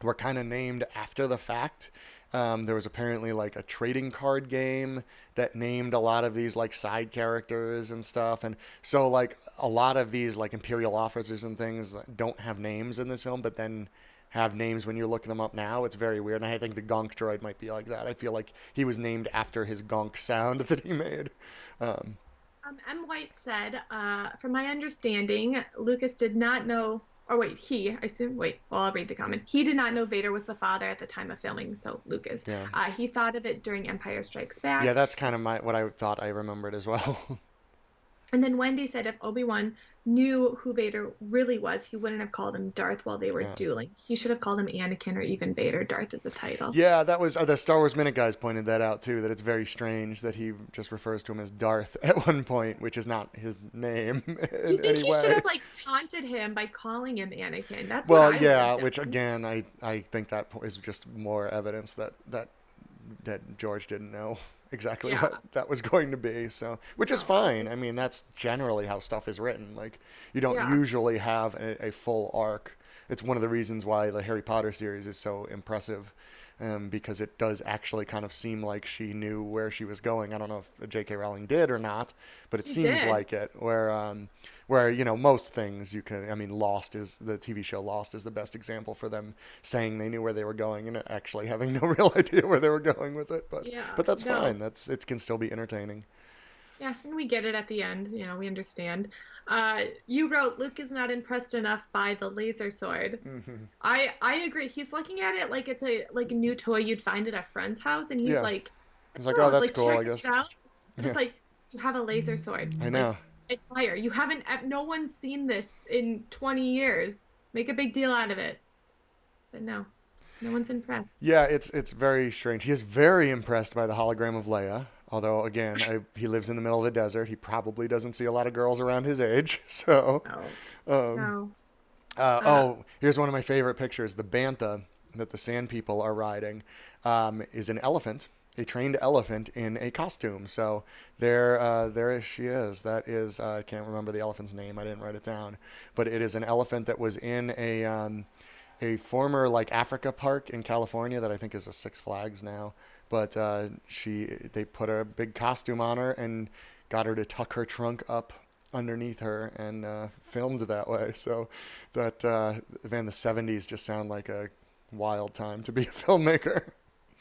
[SPEAKER 1] were kind of named after the fact. There was apparently like a trading card game that named a lot of these like side characters and stuff, and so like a lot of these like imperial officers and things don't have names in this film, but then have names when you look them up now. It's very weird, and I think the Gonk droid might be like that. I feel like he was named after his Gonk sound that he made. Um,
[SPEAKER 2] M. White said, from my understanding, Lucas did not know, or wait, I assume, well, I'll read the comment. He did not know Vader was the father at the time of filming, so Lucas.
[SPEAKER 1] yeah,
[SPEAKER 2] He thought of it during Empire Strikes
[SPEAKER 1] yeah,
[SPEAKER 2] Back.
[SPEAKER 1] that's kind of my what I thought I remembered as well.
[SPEAKER 2] And then Wendy said if Obi-Wan knew who Vader really was, he wouldn't have called him Darth while they were
[SPEAKER 1] Yeah.
[SPEAKER 2] dueling. He should have called him Anakin or even Vader. Darth is the title.
[SPEAKER 1] Yeah, that was the Star Wars Minute guys pointed that out too. That it's very strange that he just refers to him as Darth at one point, which is not his name
[SPEAKER 2] You
[SPEAKER 1] in
[SPEAKER 2] think
[SPEAKER 1] any
[SPEAKER 2] he should
[SPEAKER 1] way.
[SPEAKER 2] have like taunted him by calling him Anakin? That's what
[SPEAKER 1] Well,
[SPEAKER 2] I would have
[SPEAKER 1] yeah,
[SPEAKER 2] done.
[SPEAKER 1] which again, I think that is just more evidence that George didn't know exactly
[SPEAKER 2] Yeah,
[SPEAKER 1] what that was going to be. So, which is
[SPEAKER 2] no.
[SPEAKER 1] fine. I mean, that's generally how stuff is written. Like, you don't
[SPEAKER 2] Yeah.
[SPEAKER 1] usually have a full arc. It's one of the reasons why the Harry Potter series is so impressive, because it does actually kind of seem like she knew where she was going. I don't know if J.K. Rowling did or not, but it
[SPEAKER 2] He
[SPEAKER 1] seems
[SPEAKER 2] did.
[SPEAKER 1] like it. Where most things you can. I mean, Lost is the TV show. Lost is the best example for them saying they knew where they were going and actually having no real idea where they were going with it.
[SPEAKER 2] Yeah.
[SPEAKER 1] But that's
[SPEAKER 2] No.
[SPEAKER 1] fine. It can still be entertaining.
[SPEAKER 2] Yeah, and we get it at the end. We understand. You wrote Luke is not impressed enough by the laser sword.
[SPEAKER 1] Hmm.
[SPEAKER 2] I agree. He's looking at it like it's a new toy you'd find at a friend's house, and he's
[SPEAKER 1] Yeah,
[SPEAKER 2] like,
[SPEAKER 1] it's like, oh,
[SPEAKER 2] oh,
[SPEAKER 1] that's
[SPEAKER 2] like
[SPEAKER 1] cool.
[SPEAKER 2] check
[SPEAKER 1] I
[SPEAKER 2] it
[SPEAKER 1] guess.
[SPEAKER 2] out. But
[SPEAKER 1] Yeah,
[SPEAKER 2] it's like you have a laser sword.
[SPEAKER 1] I
[SPEAKER 2] Like
[SPEAKER 1] know.
[SPEAKER 2] it's fire. You haven't. No one's seen this in 20 years. Make a big deal out of it. But no, no one's impressed.
[SPEAKER 1] Yeah, it's very strange. He is very impressed by the hologram of Leia. Although, again, he lives in the middle of the desert. He probably doesn't see a lot of girls around his age. So,
[SPEAKER 2] No,
[SPEAKER 1] um,
[SPEAKER 2] no. Uh,
[SPEAKER 1] here's one of my favorite pictures. The bantha that the Sand People are riding is an elephant, a trained elephant in a costume. So there she is. That is I can't remember the elephant's name. I didn't write it down, but it is an elephant that was in a former like Africa park in California that I think is a Six Flags now. But they put a big costume on her and got her to tuck her trunk up underneath her and filmed that way. So that man, the '70s just sound like a wild time to be a filmmaker.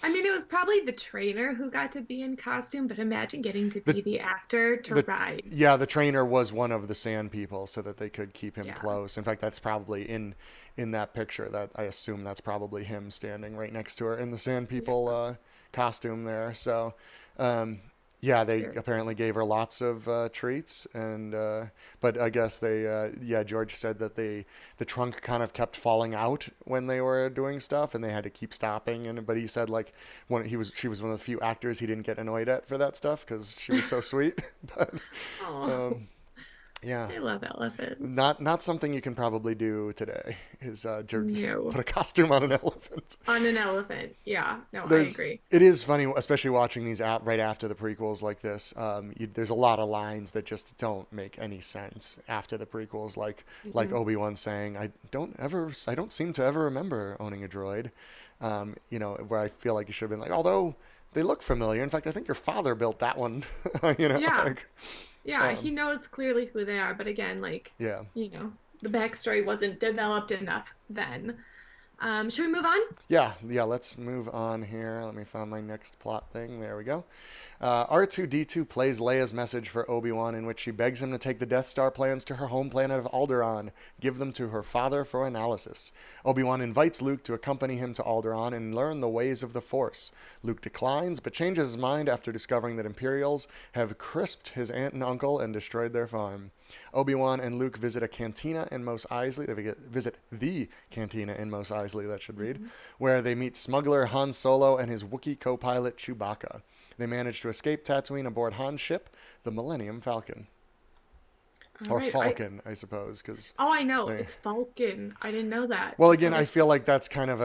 [SPEAKER 2] I mean, it was probably the trainer who got to be in costume, but imagine getting to
[SPEAKER 1] The
[SPEAKER 2] be the actor to
[SPEAKER 1] the
[SPEAKER 2] ride.
[SPEAKER 1] Yeah, the trainer was one of the Sand People, so that they could keep him
[SPEAKER 2] Yeah.
[SPEAKER 1] close. In fact, that's probably in that picture. That I assume that's probably him standing right next to her in the Sand People
[SPEAKER 2] Yeah.
[SPEAKER 1] costume there. So, um, yeah, they
[SPEAKER 2] Very-
[SPEAKER 1] apparently gave her lots of treats, and but I guess yeah, George said that the trunk kind of kept falling out when they were doing stuff, and they had to keep stopping. And but he said like she was one of the few actors he didn't get annoyed at for that stuff because she was so sweet. But
[SPEAKER 2] Oh,
[SPEAKER 1] um, Yeah.
[SPEAKER 2] I love elephants.
[SPEAKER 1] Not something you can probably do today. Is just
[SPEAKER 2] No.
[SPEAKER 1] put a costume on an elephant.
[SPEAKER 2] On an elephant. Yeah. No, I
[SPEAKER 1] There's
[SPEAKER 2] agree.
[SPEAKER 1] it is funny, especially watching these out right after the prequels like this. There's a lot of lines that just don't make any sense after the prequels, like
[SPEAKER 2] Mm-mm.
[SPEAKER 1] Obi-Wan saying, I don't seem to ever remember owning a droid." Where I feel like you should have been like, although they look familiar. In fact, I think your father built that one.
[SPEAKER 2] Yeah.
[SPEAKER 1] Like,
[SPEAKER 2] Yeah. He
[SPEAKER 1] um,
[SPEAKER 2] knows clearly who they are, but again, like,
[SPEAKER 1] yeah.
[SPEAKER 2] the backstory wasn't developed enough then. Should we move on?
[SPEAKER 1] Yeah, let's move on here. Let me find my next plot thing. There we go. R2D2 plays Leia's message for Obi-Wan in which she begs him to take the Death Star plans to her home planet of Alderaan, give them to her father for analysis. Obi-Wan invites Luke to accompany him to Alderaan and learn the ways of the Force. Luke declines, but changes his mind after discovering that Imperials have crisped his aunt and uncle and destroyed their farm. Obi-Wan and Luke visit a cantina in Mos Eisley. They visit the cantina in Mos Eisley, that should read,
[SPEAKER 2] Mhm.
[SPEAKER 1] where they meet smuggler Han Solo and his Wookiee co-pilot Chewbacca. They manage to escape Tatooine aboard Han's ship, the Millennium Falcon.
[SPEAKER 2] All
[SPEAKER 1] Or
[SPEAKER 2] right.
[SPEAKER 1] Falcon, I suppose, because
[SPEAKER 2] Oh, I know.
[SPEAKER 1] they...
[SPEAKER 2] It's Falcon. I didn't know that.
[SPEAKER 1] Well,
[SPEAKER 2] That's
[SPEAKER 1] again, I
[SPEAKER 2] wonderful.
[SPEAKER 1] feel like that's kind of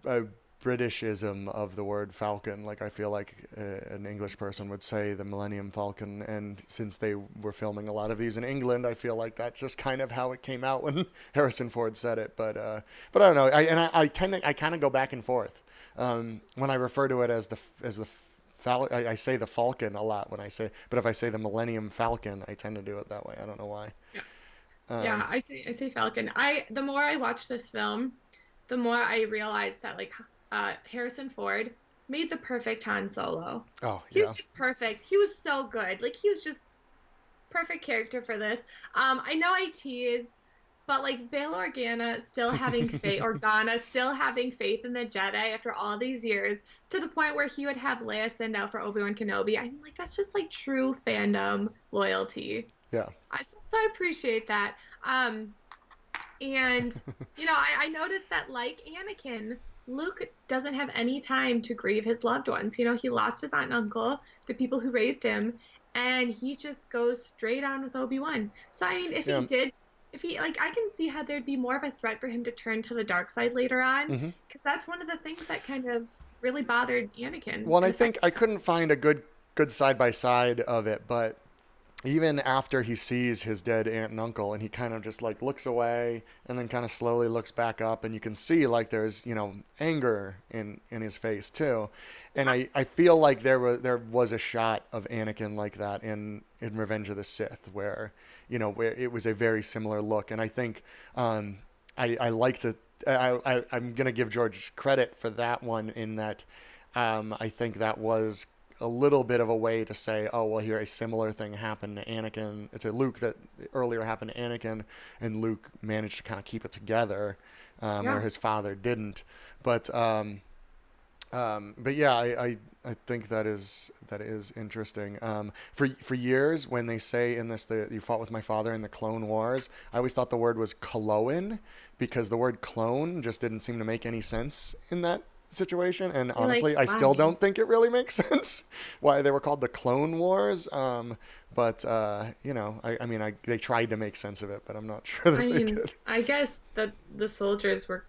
[SPEAKER 1] a Britishism of the word falcon. Like, I feel like an English person would say the Millennium Falcon, and since they were filming a lot of these in England, I feel like that's just kind of how it came out when Harrison Ford said it. But I don't know. I kind of go back and forth. When I refer to it as the I say the Falcon a lot when I say, but if I say the Millennium Falcon, I tend to do it that way. I don't know why.
[SPEAKER 2] Yeah. Yeah,
[SPEAKER 1] Um,
[SPEAKER 2] I say Falcon. The more I watch this film, the more I realize that like Harrison Ford made the perfect Han Solo.
[SPEAKER 1] oh
[SPEAKER 2] He was
[SPEAKER 1] yeah,
[SPEAKER 2] just perfect. He was so good. Like he was just perfect character for this. I know I tease, but like Bail Organa still having faith, Organa still having faith in the Jedi after all these years, to the point where he would have Leia send out for Obi-Wan Kenobi. I'm like, that's just like true fandom loyalty.
[SPEAKER 1] yeah,
[SPEAKER 2] So I appreciate that. Um, and I noticed that like Anakin, Luke doesn't have any time to grieve his loved ones. He lost his aunt and uncle, the people who raised him, and he just goes straight on with Obi-Wan. So I mean,
[SPEAKER 1] yeah.
[SPEAKER 2] if he like, I can see how there'd be more of a threat for him to turn to the dark side later on,
[SPEAKER 1] Hmm.
[SPEAKER 2] because that's one of the things that kind of really bothered Anakin
[SPEAKER 1] Well, and
[SPEAKER 2] and
[SPEAKER 1] I think
[SPEAKER 2] affected
[SPEAKER 1] I
[SPEAKER 2] him.
[SPEAKER 1] couldn't find a good side by side of it, but even after he sees his dead aunt and uncle, and he kind of just like looks away and then kind of slowly looks back up, and you can see like there's anger in his face too. And I feel like there was a shot of Anakin like that in Revenge of the Sith, where it was a very similar look. And I think I like to I'm gonna give George credit for that one, in that I think that was a little bit of a way to say, oh well, here a similar thing happened to Luke that earlier happened to Anakin, and Luke managed to kind of keep it together, where
[SPEAKER 2] Yeah.
[SPEAKER 1] his father didn't. But but yeah, I think that is interesting. For years, when they say in this that you fought with my father in the Clone Wars, I always thought the word was Cloan, because the word clone just didn't seem to make any sense in that situation. And
[SPEAKER 2] You're like,
[SPEAKER 1] honestly, I still
[SPEAKER 2] why?
[SPEAKER 1] don't think it really makes sense why they were called the Clone Wars. But I mean, they tried to make sense of it, but I'm not sure
[SPEAKER 2] I
[SPEAKER 1] that they
[SPEAKER 2] mean,
[SPEAKER 1] did.
[SPEAKER 2] I guess that the soldiers were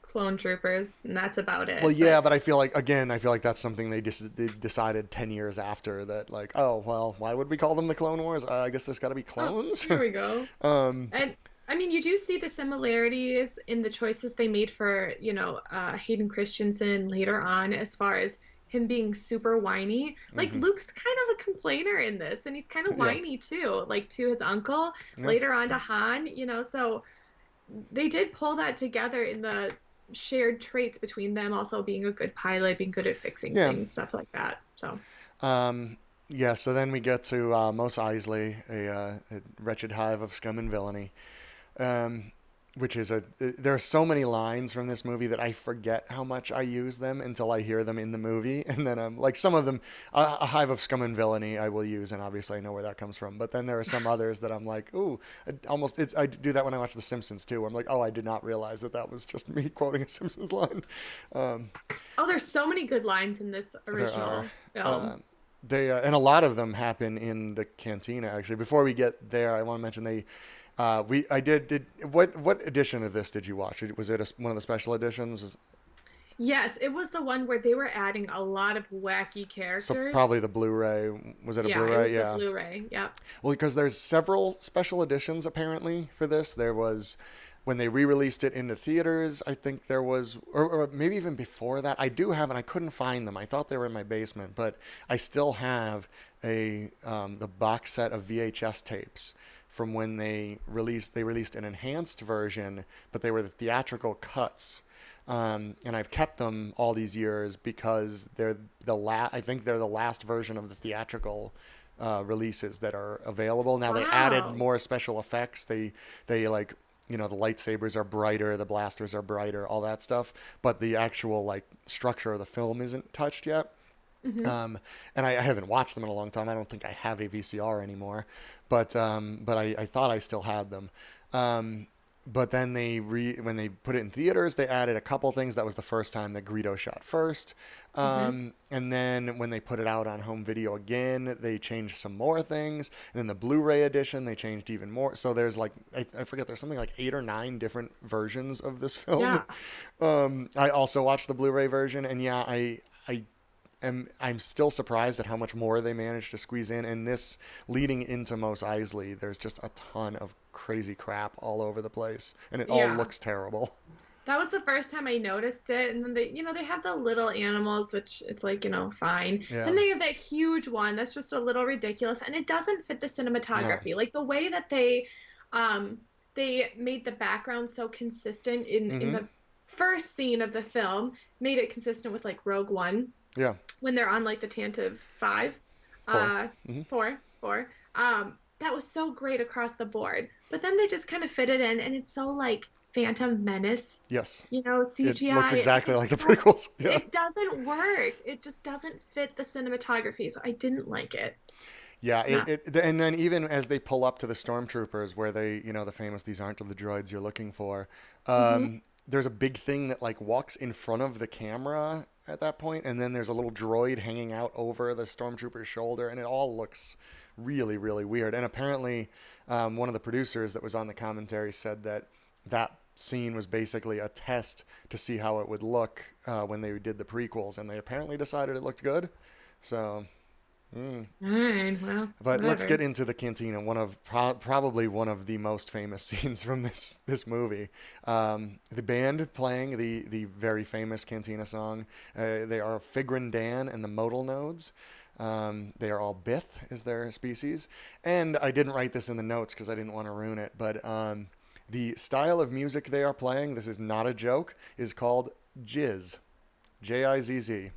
[SPEAKER 2] clone troopers, and that's about
[SPEAKER 1] Well,
[SPEAKER 2] it.
[SPEAKER 1] yeah,
[SPEAKER 2] But
[SPEAKER 1] but I feel like that's something they decided 10 years after that. Like, oh well, why would we call them the Clone Wars? I guess there's got to be
[SPEAKER 2] oh,
[SPEAKER 1] clones.
[SPEAKER 2] here we go.
[SPEAKER 1] um,
[SPEAKER 2] And I mean, you do see the similarities in the choices they made for, Hayden Christensen later on, as far as him being super whiny. Like
[SPEAKER 1] hmm
[SPEAKER 2] Luke's kind of a complainer in this, and he's kind of
[SPEAKER 1] Yeah,
[SPEAKER 2] whiny too, like to his uncle,
[SPEAKER 1] yeah,
[SPEAKER 2] later on to Han. So they did pull that together in the shared traits between them also being a good pilot, being good at fixing
[SPEAKER 1] yeah.
[SPEAKER 2] things, stuff like that. So,
[SPEAKER 1] Um, yeah. So then we get to Mos Eisley, a wretched hive of scum and villainy. Um, which is there are so many lines from this movie that I forget how much I use them until I hear them in the movie, and then like some of them, a hive of scum and villainy I will use, and obviously I know where that comes from. But then there are some others that I'm like, ooh, I do that when I watch The Simpsons too. I'm like, oh, I did not realize that was just me quoting a Simpsons line. Um,
[SPEAKER 2] oh, there's so many good lines in this
[SPEAKER 1] there are.
[SPEAKER 2] original
[SPEAKER 1] Uh,
[SPEAKER 2] film.
[SPEAKER 1] They and a lot of them happen in the cantina. Actually, before we get there, I want to mention they. We I did what edition of this did you watch? Was it one of the special editions?
[SPEAKER 2] Yes, it was the one where they were adding a lot of wacky
[SPEAKER 1] So
[SPEAKER 2] characters.
[SPEAKER 1] probably the Blu-ray. Was it a
[SPEAKER 2] Yeah, it
[SPEAKER 1] Blu-ray?
[SPEAKER 2] was the
[SPEAKER 1] Yeah.
[SPEAKER 2] Blu-ray. Yep.
[SPEAKER 1] Well, because there's several special editions apparently for this. There was when they re-released it into theaters. I think there was, or maybe even before that. I do have, and I couldn't find them. I thought they were in my basement, but I still have the box set of VHS tapes from when they released. They released an enhanced version, but they were the theatrical cuts. And I've kept them all these years because they're I think they're the last version of the theatrical releases that are available. Now they added
[SPEAKER 2] Wow.
[SPEAKER 1] more special effects. They like the lightsabers are brighter, the blasters are brighter, all that stuff. But the actual like structure of the film isn't touched yet.
[SPEAKER 2] Hmm.
[SPEAKER 1] And I haven't watched them in a long time. I don't think I have a VCR anymore, but I thought I still had them. Um, but then when they put it in theaters, they added a couple things. That was the first time that Greedo shot first.
[SPEAKER 2] Hmm.
[SPEAKER 1] And then when they put it out on home video again, they changed some more things. And then the Blu-ray edition, they changed even more. So there's like I forget, there's something like 8 or 9 different versions of this film.
[SPEAKER 2] Yeah.
[SPEAKER 1] I also watched the Blu-ray version, and yeah, I I'm still surprised at how much more they managed to squeeze in. And this leading into Mos Eisley, there's just a ton of crazy crap all over the place, and it all
[SPEAKER 2] Yeah.
[SPEAKER 1] looks terrible.
[SPEAKER 2] That was the first time I noticed it. And then they have the little animals, which it's like, fine.
[SPEAKER 1] Yeah.
[SPEAKER 2] Then they have that huge one that's just a little ridiculous, and it doesn't fit the
[SPEAKER 1] No.
[SPEAKER 2] cinematography. Like the way that um, they made the background so consistent in
[SPEAKER 1] Mm-hmm.
[SPEAKER 2] the first scene of the film, made it consistent with like Rogue One
[SPEAKER 1] Yeah.
[SPEAKER 2] when they're on like the Tantive 5,
[SPEAKER 1] 4.
[SPEAKER 2] uh,
[SPEAKER 1] Mm-hmm.
[SPEAKER 2] 4. That was so great across the board. But then they just kind of fit it in, and it's so like Phantom Menace,
[SPEAKER 1] Yes. It looks
[SPEAKER 2] CGI. It
[SPEAKER 1] exactly
[SPEAKER 2] just
[SPEAKER 1] like the
[SPEAKER 2] does,
[SPEAKER 1] prequels. Yeah.
[SPEAKER 2] it doesn't work. It just doesn't fit the cinematography, so I didn't like it.
[SPEAKER 1] Yeah,
[SPEAKER 2] No.
[SPEAKER 1] and then even as they pull up to the stormtroopers, where the famous "these aren't the droids you're looking for,"
[SPEAKER 2] Hmm.
[SPEAKER 1] there's a big thing that like walks in front of the camera at that point, and then there's a little droid hanging out over the stormtrooper's shoulder, and it all looks really, really weird. And apparently, one of the producers that was on the commentary said that that scene was basically a test to see how it would look when they did the prequels, and they apparently decided it looked good. So. Mm.
[SPEAKER 2] All right, well,
[SPEAKER 1] But let's
[SPEAKER 2] whatever.
[SPEAKER 1] get into the cantina. One of probably one of the most famous scenes from this movie. The band playing the very famous cantina song. They are Figrin Dan and the Modal Nodes. They are all Bith is their species. And I didn't write this in the notes because I didn't want to ruin it. But the style of music they are playing, this is not a joke, is called Jizz. Jizz.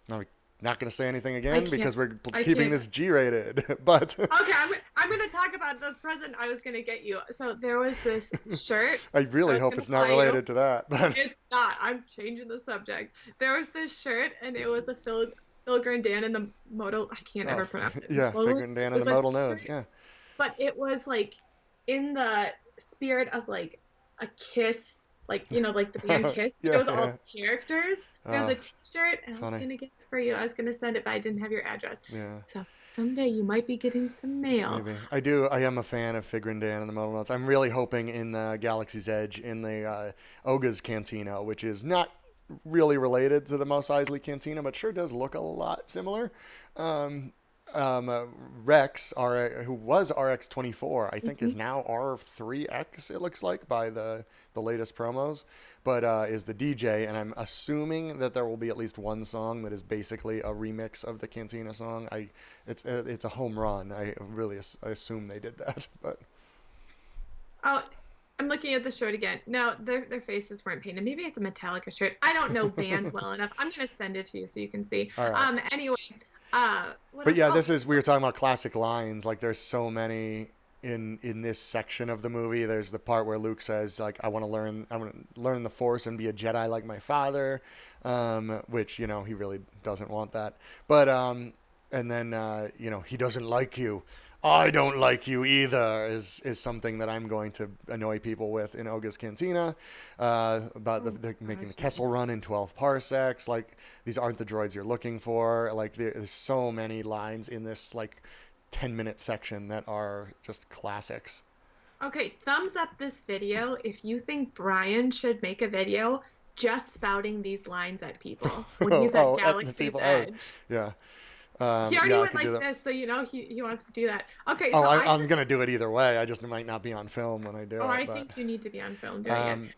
[SPEAKER 1] Now, not going to say anything
[SPEAKER 2] I
[SPEAKER 1] again
[SPEAKER 2] can't.
[SPEAKER 1] because we're
[SPEAKER 2] I
[SPEAKER 1] keeping
[SPEAKER 2] can't.
[SPEAKER 1] this G-rated. But
[SPEAKER 2] Okay, I'm going to talk about the present I was going to get you. So there was this shirt
[SPEAKER 1] I
[SPEAKER 2] I
[SPEAKER 1] really
[SPEAKER 2] was
[SPEAKER 1] hope
[SPEAKER 2] going to
[SPEAKER 1] it's not
[SPEAKER 2] buy you.
[SPEAKER 1] related to that. But
[SPEAKER 2] It's not. I'm changing the subject. There was this shirt, and it was a Phil Grandan in the modal. I can't
[SPEAKER 1] oh,
[SPEAKER 2] ever pronounce it.
[SPEAKER 1] yeah,
[SPEAKER 2] Modal.
[SPEAKER 1] figuring Dan
[SPEAKER 2] It
[SPEAKER 1] and the
[SPEAKER 2] was a
[SPEAKER 1] modal
[SPEAKER 2] T-shirt,
[SPEAKER 1] nodes. Yeah.
[SPEAKER 2] but it was like in the spirit of like a Kiss, like like the band Kiss. But it
[SPEAKER 1] Yeah,
[SPEAKER 2] was all
[SPEAKER 1] yeah.
[SPEAKER 2] characters. There was
[SPEAKER 1] Oh,
[SPEAKER 2] a T-shirt, and I was
[SPEAKER 1] funny.
[SPEAKER 2] gonna get it for you. I was gonna send it, but I didn't have your address.
[SPEAKER 1] Yeah.
[SPEAKER 2] So someday you might be getting some mail.
[SPEAKER 1] Maybe I do. I am a fan of Figrin Dan and the Modal Notes. I'm really hoping in Galaxy's Edge in the Oga's Cantina, which is not really related to the Mos Eisley Cantina, but sure does look a lot similar. Um, Rex, who was RX-24, I think
[SPEAKER 2] Hmm.
[SPEAKER 1] is now R3X. It looks like by the latest promos, but is the DJ, and I'm assuming that there will be at least one song that is basically a remix of the Cantina song. It's a home run. I assume they did that, but
[SPEAKER 2] Oh, I'm looking at the shirt again. No, their faces weren't painted. Maybe it's a Metallica shirt. I don't know bands well enough. I'm gonna send it to you so you can see.
[SPEAKER 1] all right.
[SPEAKER 2] Anyway, what
[SPEAKER 1] But
[SPEAKER 2] else?
[SPEAKER 1] yeah,
[SPEAKER 2] Oh,
[SPEAKER 1] we were talking about classic lines. Like there's so many in this section of the movie. There's the part where Luke says like I want to learn the Force and be a Jedi like my father, which he really doesn't want that. But and then he doesn't like you. I don't like you either is something that I'm going to annoy people with in Oga's Cantina, about
[SPEAKER 2] Oh
[SPEAKER 1] the making
[SPEAKER 2] gosh,
[SPEAKER 1] the
[SPEAKER 2] yes.
[SPEAKER 1] Kessel Run in 12 parsecs. Like, these aren't the droids you're looking for. Like, there's so many lines in this, like, 10-minute section that are just classics.
[SPEAKER 2] Okay, thumbs up this video if you think Brian should make a video just spouting these lines at people when he's at
[SPEAKER 1] At the
[SPEAKER 2] Galaxy's
[SPEAKER 1] people. Oh,
[SPEAKER 2] Edge.
[SPEAKER 1] yeah.
[SPEAKER 2] He already
[SPEAKER 1] Yeah, I
[SPEAKER 2] went
[SPEAKER 1] could do
[SPEAKER 2] like
[SPEAKER 1] that.
[SPEAKER 2] this, so you know he wants to do that. Okay,
[SPEAKER 1] Oh,
[SPEAKER 2] so I
[SPEAKER 1] I'm gonna do it either way. I just might not be on film when I do
[SPEAKER 2] oh
[SPEAKER 1] it,
[SPEAKER 2] I
[SPEAKER 1] but
[SPEAKER 2] think you need to be on film doing it.
[SPEAKER 1] um,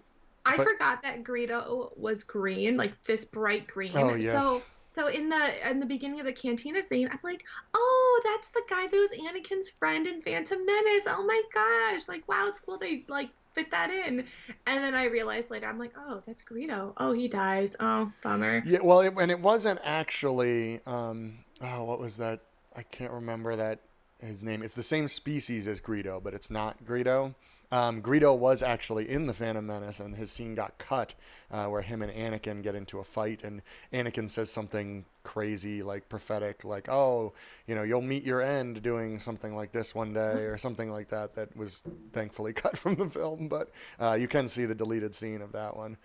[SPEAKER 2] I
[SPEAKER 1] but
[SPEAKER 2] forgot that Greedo was green, like this bright
[SPEAKER 1] oh
[SPEAKER 2] green.
[SPEAKER 1] yes.
[SPEAKER 2] So in the beginning of the cantina scene, I'm like, oh, that's the guy that was Anakin's friend in Phantom Menace. Oh my gosh. Like, wow, it's cool they like fit that in. And then I realized later, I'm like, oh, that's Greedo. Oh, he dies. Oh, bummer.
[SPEAKER 1] Yeah, well, and it wasn't actually. Oh, what was that? I can't remember that his name. It's the same species as Greedo, but it's not Greedo. Greedo was actually in the Phantom Menace, and his scene got cut, where him and Anakin get into a fight, and Anakin says something crazy, like prophetic, like, "Oh, you'll meet your end doing something like this one day," or something like that. That was thankfully cut from the film, but you can see the deleted scene of that one.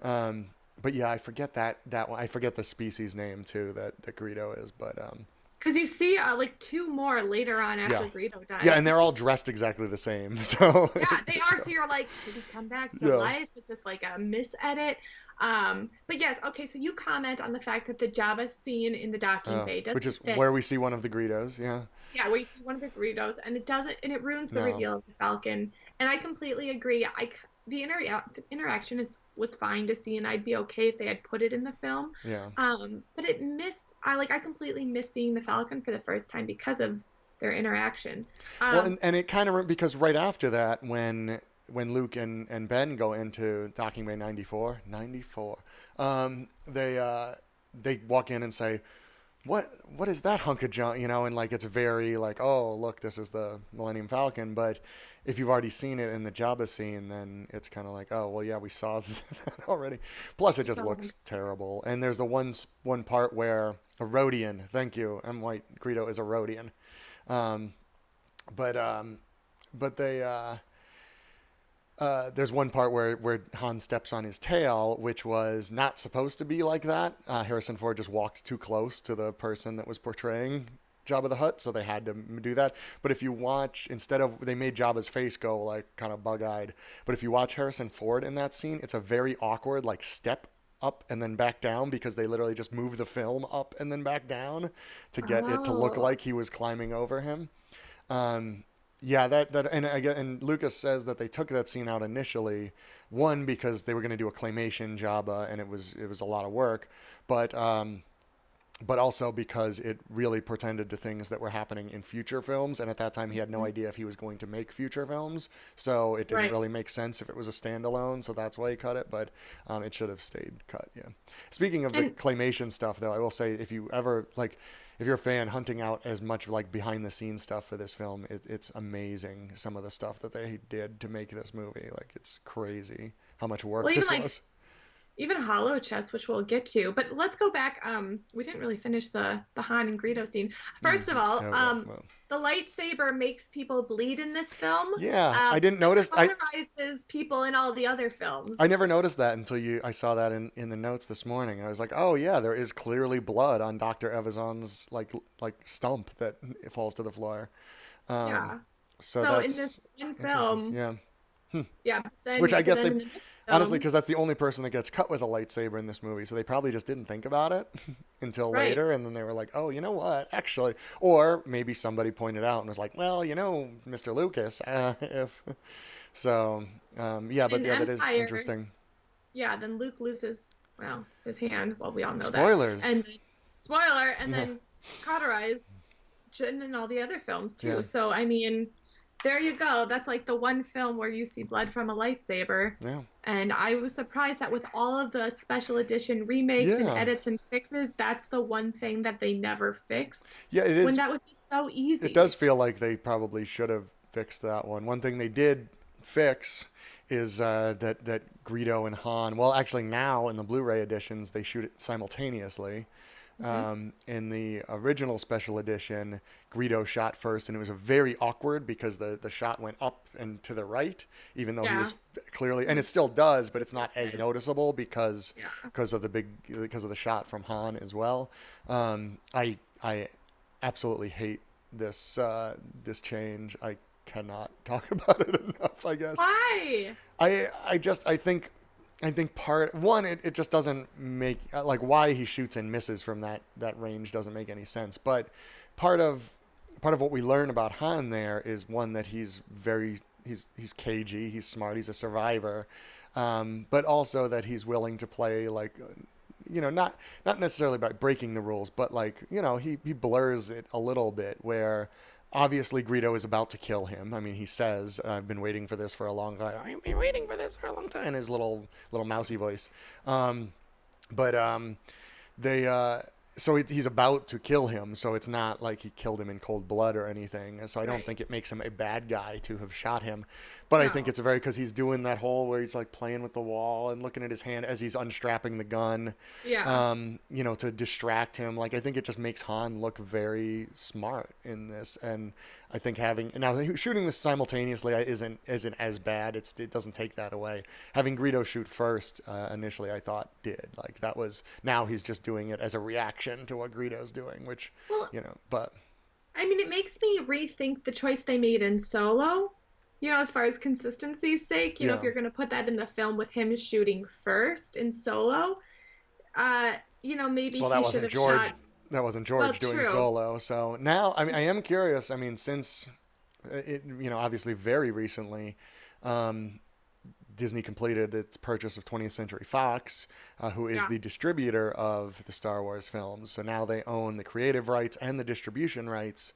[SPEAKER 1] Um, but yeah, I forget that one. I forget the species name too that Greedo is, but
[SPEAKER 2] Because you see like two more later on
[SPEAKER 1] yeah,
[SPEAKER 2] after Greedo
[SPEAKER 1] yeah,
[SPEAKER 2] dies.
[SPEAKER 1] and they're all dressed exactly the same. So
[SPEAKER 2] Yeah, they are. So you're like, did he come back to
[SPEAKER 1] yeah,
[SPEAKER 2] life? Is this like a misedit? But yes, okay, so you comment on the fact that the Jabba scene in the docking bay
[SPEAKER 1] which
[SPEAKER 2] doesn't
[SPEAKER 1] is
[SPEAKER 2] fit.
[SPEAKER 1] where we see one of the Greedos. Yeah,
[SPEAKER 2] Yeah, where you see one of the Greedos and it doesn't, and it ruins the
[SPEAKER 1] no,
[SPEAKER 2] reveal of the Falcon. And I completely agree. The interaction was fine to see, and I'd be okay if they had put it in the film.
[SPEAKER 1] yeah.
[SPEAKER 2] But it missed. I completely missed seeing the Falcon for the first time because of their interaction.
[SPEAKER 1] Well,
[SPEAKER 2] Um,
[SPEAKER 1] and it kind of because right after that, when Luke and Ben go into Docking Bay 94, they walk in and say, what is that hunk of junk, and like it's very like, oh look, this is the Millennium Falcon. But if you've already seen it in the Jabba scene, then it's kind of like, oh well, yeah, we saw that already. Plus it just
[SPEAKER 2] so
[SPEAKER 1] looks terrible. And there's the one part where a Rhodian, thank you, M. White Greedo is a Rhodian. um, but um, but there's one part where Han steps on his tail, which was not supposed to be like that. Harrison Ford just walked too close to the person that was portraying Jabba the Hutt, so they had to do that. But if you watch, instead of, they made Jabba's face go like kind of bug-eyed. But if you watch Harrison Ford in that scene, it's a very awkward like step up and then back down, because they literally just move the film up and then back down to get it to look
[SPEAKER 2] oh,
[SPEAKER 1] like he was climbing over him. Um, yeah, and Lucas says that they took that scene out initially, one because they were going to do a claymation Jabba, and it was a lot of work, but also because it really portended to things that were happening in future films, and at that time he had no
[SPEAKER 2] mhm,
[SPEAKER 1] idea if he was going to make future films, so it didn't
[SPEAKER 2] right.
[SPEAKER 1] really make sense if it was a standalone, so that's why he cut it. But it should have stayed cut. Yeah. Speaking of the
[SPEAKER 2] And
[SPEAKER 1] claymation stuff, though, I will say, if you ever like, if you're a fan, hunting out as much like behind the scenes stuff for this film, it's amazing, some of the stuff that they did to make this movie. Like, it's crazy how much work
[SPEAKER 2] well, even
[SPEAKER 1] this
[SPEAKER 2] like
[SPEAKER 1] was.
[SPEAKER 2] even Hollow Chest, which we'll get to. But let's go back. We didn't really finish the Han and Greedo scene. First of all,
[SPEAKER 1] Oh yeah, well,
[SPEAKER 2] the lightsaber makes people bleed in this film.
[SPEAKER 1] yeah, I didn't
[SPEAKER 2] It
[SPEAKER 1] notice.
[SPEAKER 2] cauterizes people in all the other
[SPEAKER 1] I
[SPEAKER 2] films.
[SPEAKER 1] never noticed that until I saw that in the notes this morning. I was like, oh yeah, there is clearly blood on Dr. Evazan's like stump that it falls to the floor. Um,
[SPEAKER 2] Yeah.
[SPEAKER 1] so
[SPEAKER 2] So in this
[SPEAKER 1] that's
[SPEAKER 2] one
[SPEAKER 1] interesting.
[SPEAKER 2] film,
[SPEAKER 1] Yeah.
[SPEAKER 2] yeah.
[SPEAKER 1] Which I
[SPEAKER 2] But
[SPEAKER 1] guess
[SPEAKER 2] then
[SPEAKER 1] they,
[SPEAKER 2] in the next
[SPEAKER 1] honestly,
[SPEAKER 2] film,
[SPEAKER 1] because that's the only person that gets cut with a lightsaber in this movie, so they probably just didn't think about it until
[SPEAKER 2] right.
[SPEAKER 1] later, and then they were like, oh, you know what, actually, or maybe somebody pointed out and was like, well, Mr. Lucas, if so, yeah, but
[SPEAKER 2] In
[SPEAKER 1] yeah, that is
[SPEAKER 2] Empire,
[SPEAKER 1] interesting.
[SPEAKER 2] yeah. Then Luke loses well his hand. Well, we all know that.
[SPEAKER 1] Spoilers.
[SPEAKER 2] And spoiler, and
[SPEAKER 1] Yeah,
[SPEAKER 2] then cauterized in all the other films
[SPEAKER 1] yeah,
[SPEAKER 2] too. So I mean, there you go. That's like the one film where you see blood from a lightsaber.
[SPEAKER 1] yeah,
[SPEAKER 2] And I was surprised that with all of the special edition remakes and
[SPEAKER 1] yeah,
[SPEAKER 2] edits and fixes, that's the one thing that they never fixed
[SPEAKER 1] yeah. It
[SPEAKER 2] when
[SPEAKER 1] is.
[SPEAKER 2] that would be so
[SPEAKER 1] It does
[SPEAKER 2] easy.
[SPEAKER 1] feel like they probably should have fixed that one. One thing they did fix is that Greedo and Han. Well, actually, now in the Blu-ray editions, they shoot it simultaneously.
[SPEAKER 2] Hmm.
[SPEAKER 1] In the original special edition, Greedo shot first, and it was a very awkward because the shot went up and to the right, even though he
[SPEAKER 2] Yeah.
[SPEAKER 1] was clearly, and it
[SPEAKER 2] Mm,
[SPEAKER 1] still does, but it's not as
[SPEAKER 2] tilted.
[SPEAKER 1] noticeable because
[SPEAKER 2] Yeah.
[SPEAKER 1] because of the shot from Han as well. I absolutely hate this change. I cannot talk about it enough. I guess
[SPEAKER 2] Why?
[SPEAKER 1] I think part one it just doesn't make like why he shoots and misses from that range doesn't make any sense. But part of part of what we learn about Han there is one that he's cagey, he's smart, he's a survivor, but also that he's willing to play like not necessarily by breaking the rules, but like he blurs it a little bit where obviously Greedo is about to kill him. I mean, he says, "I've been waiting for this for a long time. I've been waiting for this for a long time." In his little mousy voice, but they so he's about to kill him, so it's not like he killed him in cold blood or anything. So I don't
[SPEAKER 2] Right.
[SPEAKER 1] think it makes him a bad guy to have shot him, but I think
[SPEAKER 2] No.
[SPEAKER 1] it's very because he's doing that whole where he's like playing with the wall and looking at his hand as he's unstrapping the gun,
[SPEAKER 2] Yeah.
[SPEAKER 1] to distract him. Like I think it just makes Han look very smart in this, and I think having now shooting this simultaneously isn't as bad. It doesn't take that away. Having Greedo shoot first initially, I thought did like that was now he's just doing it as a reaction to what Greedo's doing, which
[SPEAKER 2] Well,
[SPEAKER 1] but
[SPEAKER 2] I mean, it makes me rethink the choice they made in Solo. As far as consistency's sake, if
[SPEAKER 1] yeah.
[SPEAKER 2] you're going to put that in the film with him shooting first in Solo, maybe
[SPEAKER 1] Well,
[SPEAKER 2] he should have shot.
[SPEAKER 1] That wasn't
[SPEAKER 2] Well,
[SPEAKER 1] George doing
[SPEAKER 2] true.
[SPEAKER 1] Solo. So now, I mean, I am curious. I mean, since it, obviously very recently, um, Disney completed its purchase of 20th Century Fox, who is
[SPEAKER 2] Yeah.
[SPEAKER 1] the distributor of the Star Wars films. So now they own the creative rights and the distribution rights.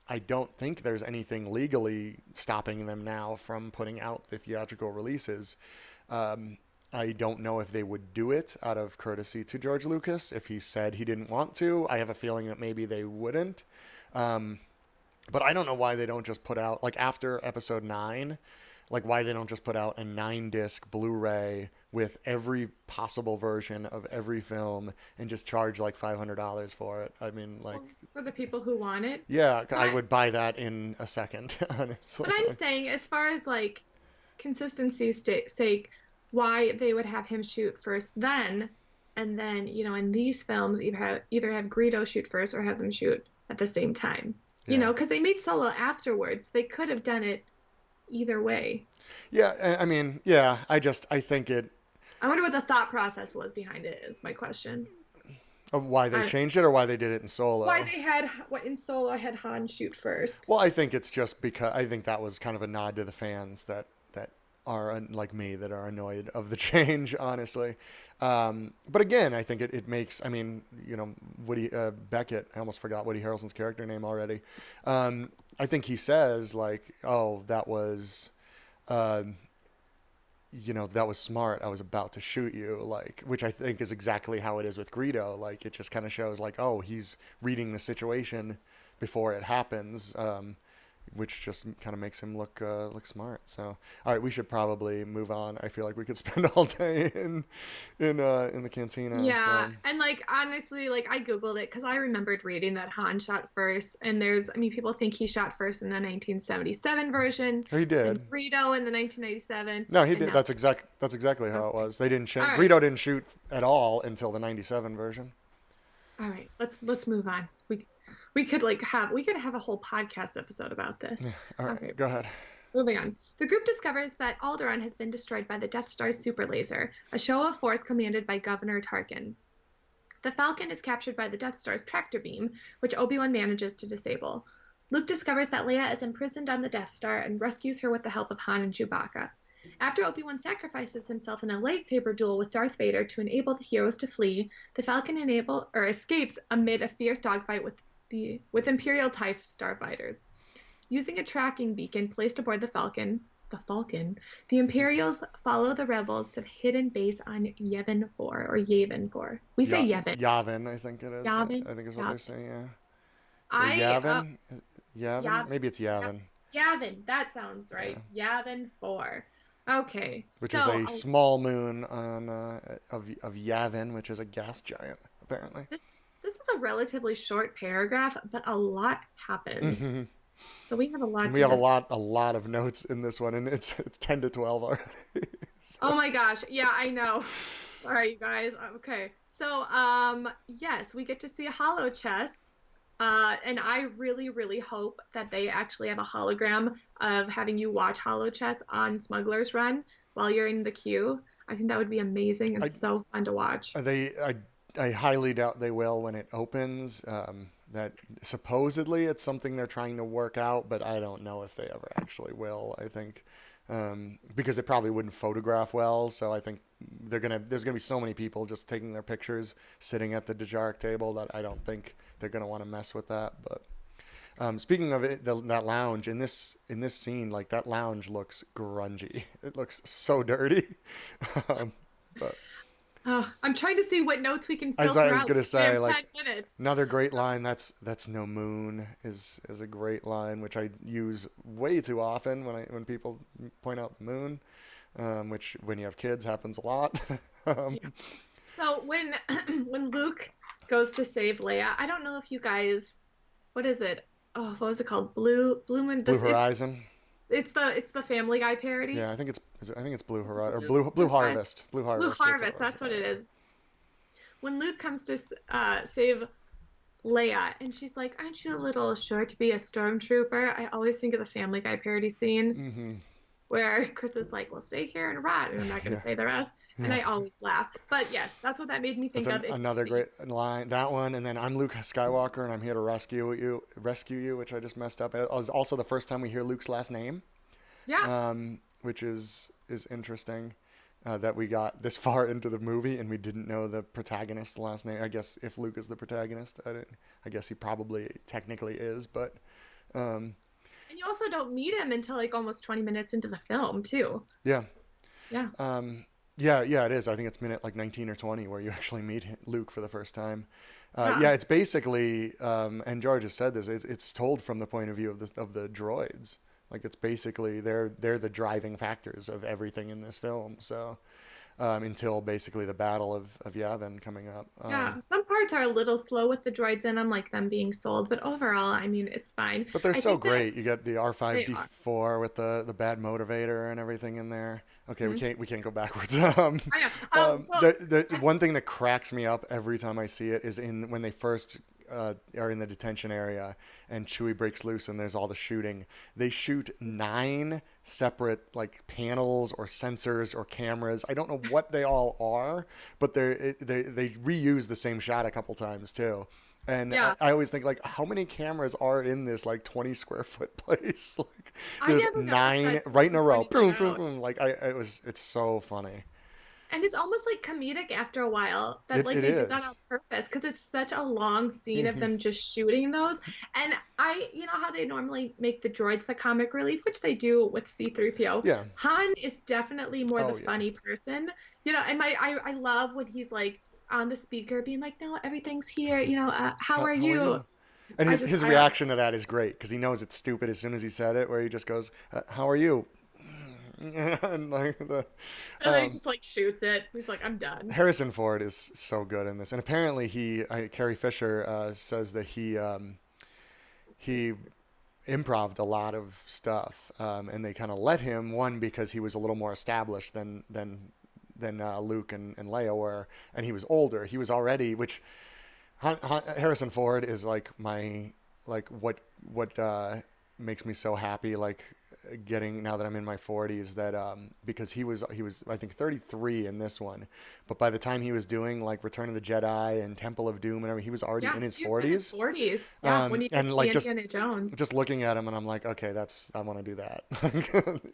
[SPEAKER 1] I don't think there's anything legally stopping them now from putting out the theatrical releases. Um, I don't know if they would do it out of courtesy to George Lucas. If he said he didn't want to, I have a feeling that maybe they wouldn't. Um, but I don't know why they don't just put out like after Episode 9, like why they don't just put out a 9 disc Blu-ray with every possible version of every film and just charge like $500 for it. I mean, like,
[SPEAKER 2] Well, for the people who want it.
[SPEAKER 1] yeah,
[SPEAKER 2] But
[SPEAKER 1] I
[SPEAKER 2] I,
[SPEAKER 1] would buy that in a second, honestly.
[SPEAKER 2] but I'm saying, as far as like consistency's sake, why they would have him shoot first then, and then, in these films, either have Greedo shoot first or have them shoot at the same time.
[SPEAKER 1] Yeah.
[SPEAKER 2] Because they made Solo afterwards. They could have done it either way.
[SPEAKER 1] Yeah, I mean, yeah, I think it
[SPEAKER 2] I wonder what the thought process was behind it, is my question.
[SPEAKER 1] of why they
[SPEAKER 2] I,
[SPEAKER 1] changed it or why they did it in
[SPEAKER 2] why
[SPEAKER 1] Solo.
[SPEAKER 2] they had what in Solo had Han shoot first.
[SPEAKER 1] Well, I think it's just because I think that was kind of a nod to the fans that are like me that are annoyed of the change, honestly. But again, I think it makes. I mean, Woody Beckett. I almost forgot Woody Harrelson's character name already. I think he says like, "Oh, that was." Uh, that was smart. I was about to shoot you, like, which I think is exactly how it is with Greedo. Like, it just kind of shows, like, oh, he's reading the situation before it happens, which just kind of makes him look smart. So, all right, we should probably move on. I feel like we could spend all day in the cantina.
[SPEAKER 2] Yeah,
[SPEAKER 1] So,
[SPEAKER 2] and like honestly, like I Googled it because I remembered reading that Han shot first, and I mean, people think he shot first in the 1977 version,
[SPEAKER 1] he
[SPEAKER 2] then
[SPEAKER 1] did.
[SPEAKER 2] Greedo in the 1997,
[SPEAKER 1] No, he
[SPEAKER 2] and
[SPEAKER 1] did.
[SPEAKER 2] now.
[SPEAKER 1] That's exactly how it
[SPEAKER 2] Okay.
[SPEAKER 1] was. They didn't.
[SPEAKER 2] All right.
[SPEAKER 1] Greedo didn't shoot at all until the '97 version.
[SPEAKER 2] All right. Let's move on. We could have a whole podcast episode about this.
[SPEAKER 1] All
[SPEAKER 2] Okay.
[SPEAKER 1] right, go ahead.
[SPEAKER 2] Moving on. The group discovers that Alderaan has been destroyed by the Death Star's super laser, a show of force commanded by Governor Tarkin. The Falcon is captured by the Death Star's tractor beam, which Obi-Wan manages to disable. Luke discovers that Leia is imprisoned on the Death Star and rescues her with the help of Han and Chewbacca. After Obi-Wan sacrifices himself in a lightsaber duel with Darth Vader to enable the heroes to flee, the Falcon escapes amid a fierce dogfight with Imperial TIE starfighters. Using a tracking beacon placed aboard the Imperials follow the rebels to a hidden base on Yavin 4 or Yavin 4. We say Yavin.
[SPEAKER 1] Yavin, I think it is.
[SPEAKER 2] Yavin.
[SPEAKER 1] I think is what they
[SPEAKER 2] Yavin.
[SPEAKER 1] say. Yeah. Or
[SPEAKER 2] I
[SPEAKER 1] Yavin? Yavin?
[SPEAKER 2] Yav,
[SPEAKER 1] Maybe it's
[SPEAKER 2] Yav,
[SPEAKER 1] Yavin.
[SPEAKER 2] Yavin. That sounds
[SPEAKER 1] Yeah.
[SPEAKER 2] right. Yavin 4. Okay,
[SPEAKER 1] Which is a
[SPEAKER 2] so
[SPEAKER 1] small moon of Yavin, which is a gas giant, apparently.
[SPEAKER 2] This is a relatively short paragraph, but a lot happens.
[SPEAKER 1] And
[SPEAKER 2] So we have a lot
[SPEAKER 1] we
[SPEAKER 2] to
[SPEAKER 1] have
[SPEAKER 2] discuss.
[SPEAKER 1] a lot of notes in this one, and it's 10 to 12 already. So,
[SPEAKER 2] Oh my gosh. Yeah, I know. Sorry, you guys. Okay. So, yes, we get to see a hollow chess. And I really, really hope that they actually have a hologram of having you watch hollow chess on Smuggler's Run while you're in the queue. I think that would be amazing and
[SPEAKER 1] I
[SPEAKER 2] so fun to watch.
[SPEAKER 1] they I highly doubt they will when it opens. That supposedly it's something they're trying to work out, but I don't know if they ever actually will. I think because it probably wouldn't photograph well, so I think there's gonna be so many people just taking their pictures sitting at the Dejarik table that I don't think they're gonna want to mess with that. But speaking of it, that lounge in this scene, like that lounge looks grungy. It looks so dirty. um, but
[SPEAKER 2] I'm trying to see what notes we can
[SPEAKER 1] as I
[SPEAKER 2] filter
[SPEAKER 1] was
[SPEAKER 2] out.
[SPEAKER 1] gonna
[SPEAKER 2] We
[SPEAKER 1] say,
[SPEAKER 2] have
[SPEAKER 1] like
[SPEAKER 2] 10 minutes.
[SPEAKER 1] another great line. That's no moon is a great line, which I use way too often when people point out the moon, which when you have kids happens a lot. um,
[SPEAKER 2] Yeah. So when when Luke goes to save Leia, I don't know if you guys, what is it? Oh, what was it called? Blue Moon.
[SPEAKER 1] Blue
[SPEAKER 2] This
[SPEAKER 1] Horizon.
[SPEAKER 2] it's the Family Guy parody.
[SPEAKER 1] Yeah, I think it's Blue
[SPEAKER 2] Is it
[SPEAKER 1] Horizon or
[SPEAKER 2] Blue Sky?
[SPEAKER 1] Blue
[SPEAKER 2] Blue
[SPEAKER 1] Harvest. That's what it
[SPEAKER 2] Harvest.
[SPEAKER 1] was.
[SPEAKER 2] That's what
[SPEAKER 1] Yeah,
[SPEAKER 2] it
[SPEAKER 1] yeah.
[SPEAKER 2] is. When Luke comes to save Leia, and she's like, "Aren't you a little short to be a stormtrooper?" I always think of the Family Guy parody scene
[SPEAKER 1] Mm-hmm.
[SPEAKER 2] where Chris is like, "Well, stay here and rot," and I'm not going
[SPEAKER 1] Yeah,
[SPEAKER 2] to say the rest. And
[SPEAKER 1] yeah.
[SPEAKER 2] I always laugh. But yes, that's what that made me
[SPEAKER 1] That's
[SPEAKER 2] think of in this
[SPEAKER 1] another
[SPEAKER 2] scene.
[SPEAKER 1] great line. That one, and then I'm Luke Skywalker, and I'm here to rescue you, which I just messed up. It was also the first time we hear Luke's last name,
[SPEAKER 2] Yeah.
[SPEAKER 1] which is interesting. That we got this far into the movie and we didn't know the protagonist's last name. I guess if Luke is the protagonist, I guess he probably technically is, but um,
[SPEAKER 2] And you also don't meet him until like almost 20 minutes into the film, too.
[SPEAKER 1] yeah,
[SPEAKER 2] Yeah.
[SPEAKER 1] yeah, it is. I think it's minute like 19 or 20 where you actually meet Luke for the first time.
[SPEAKER 2] Yeah.
[SPEAKER 1] Yeah, it's basically, and George has said this. It's told from the point of view of the droids. Like it's basically they're the driving factors of everything in this film. So until basically the Battle of Yavin coming up.
[SPEAKER 2] Yeah. Some parts are a little slow with the droids in them, like them being sold, but overall, I mean, it's fine.
[SPEAKER 1] But they're
[SPEAKER 2] I
[SPEAKER 1] so
[SPEAKER 2] think that
[SPEAKER 1] great. You get the
[SPEAKER 2] they are.
[SPEAKER 1] R5D4 with the bad motivator and everything in there. Okay,
[SPEAKER 2] Mhm.
[SPEAKER 1] we can't go backwards.
[SPEAKER 2] I know. So
[SPEAKER 1] The one thing that cracks me up every time I see it is in when they first are in the detention area and Chewie breaks loose and there's all the shooting. They shoot 9 separate like panels or sensors or cameras. I don't know what they all are, but they reuse the same shot a couple times too. And
[SPEAKER 2] yeah,
[SPEAKER 1] I always think like, how many cameras are in this like 20 square foot place? Like,
[SPEAKER 2] I
[SPEAKER 1] there's
[SPEAKER 2] never noticed
[SPEAKER 1] 9
[SPEAKER 2] that till
[SPEAKER 1] right in
[SPEAKER 2] you
[SPEAKER 1] a row.
[SPEAKER 2] pointed that
[SPEAKER 1] Boom, boom,
[SPEAKER 2] out.
[SPEAKER 1] boom. Like it's so funny.
[SPEAKER 2] And it's almost like comedic after a while that like
[SPEAKER 1] It
[SPEAKER 2] they did that on
[SPEAKER 1] is.
[SPEAKER 2] purpose because it's such a long scene of them just shooting those. And you know how they normally make the droids the comic relief, which they do with C-3PO.
[SPEAKER 1] Yeah.
[SPEAKER 2] Han is definitely more the
[SPEAKER 1] Oh yeah.
[SPEAKER 2] funny person, you know. And I love when he's like on the speaker being like, "No, everything's here. You know, how are
[SPEAKER 1] How are
[SPEAKER 2] you?"
[SPEAKER 1] you? And
[SPEAKER 2] I just
[SPEAKER 1] his reaction to that is great because he knows it's stupid as soon as he said it. Where he just goes, "How are you?" and like
[SPEAKER 2] and then he
[SPEAKER 1] um,
[SPEAKER 2] just like shoots it. He's like, "I'm done."
[SPEAKER 1] Harrison Ford is so good in this, and apparently Carrie Fisher says that he improved a lot of stuff, and they kind of let him one because he was a little more established than Luke and Leia were, and he was older. He was already, which Harrison Ford is like my like what makes me so happy like getting now that I'm in my 40s that because he was I think 33 in this one, but by the time he was doing like Return of the Jedi and Temple of Doom and everything, he was already
[SPEAKER 2] Yeah,
[SPEAKER 1] in his
[SPEAKER 2] he was in his
[SPEAKER 1] 40s.
[SPEAKER 2] 40s. Yeah, when he did
[SPEAKER 1] And
[SPEAKER 2] the
[SPEAKER 1] like
[SPEAKER 2] Indiana Jones.
[SPEAKER 1] just looking at him and I'm like, okay, that's I want to do that.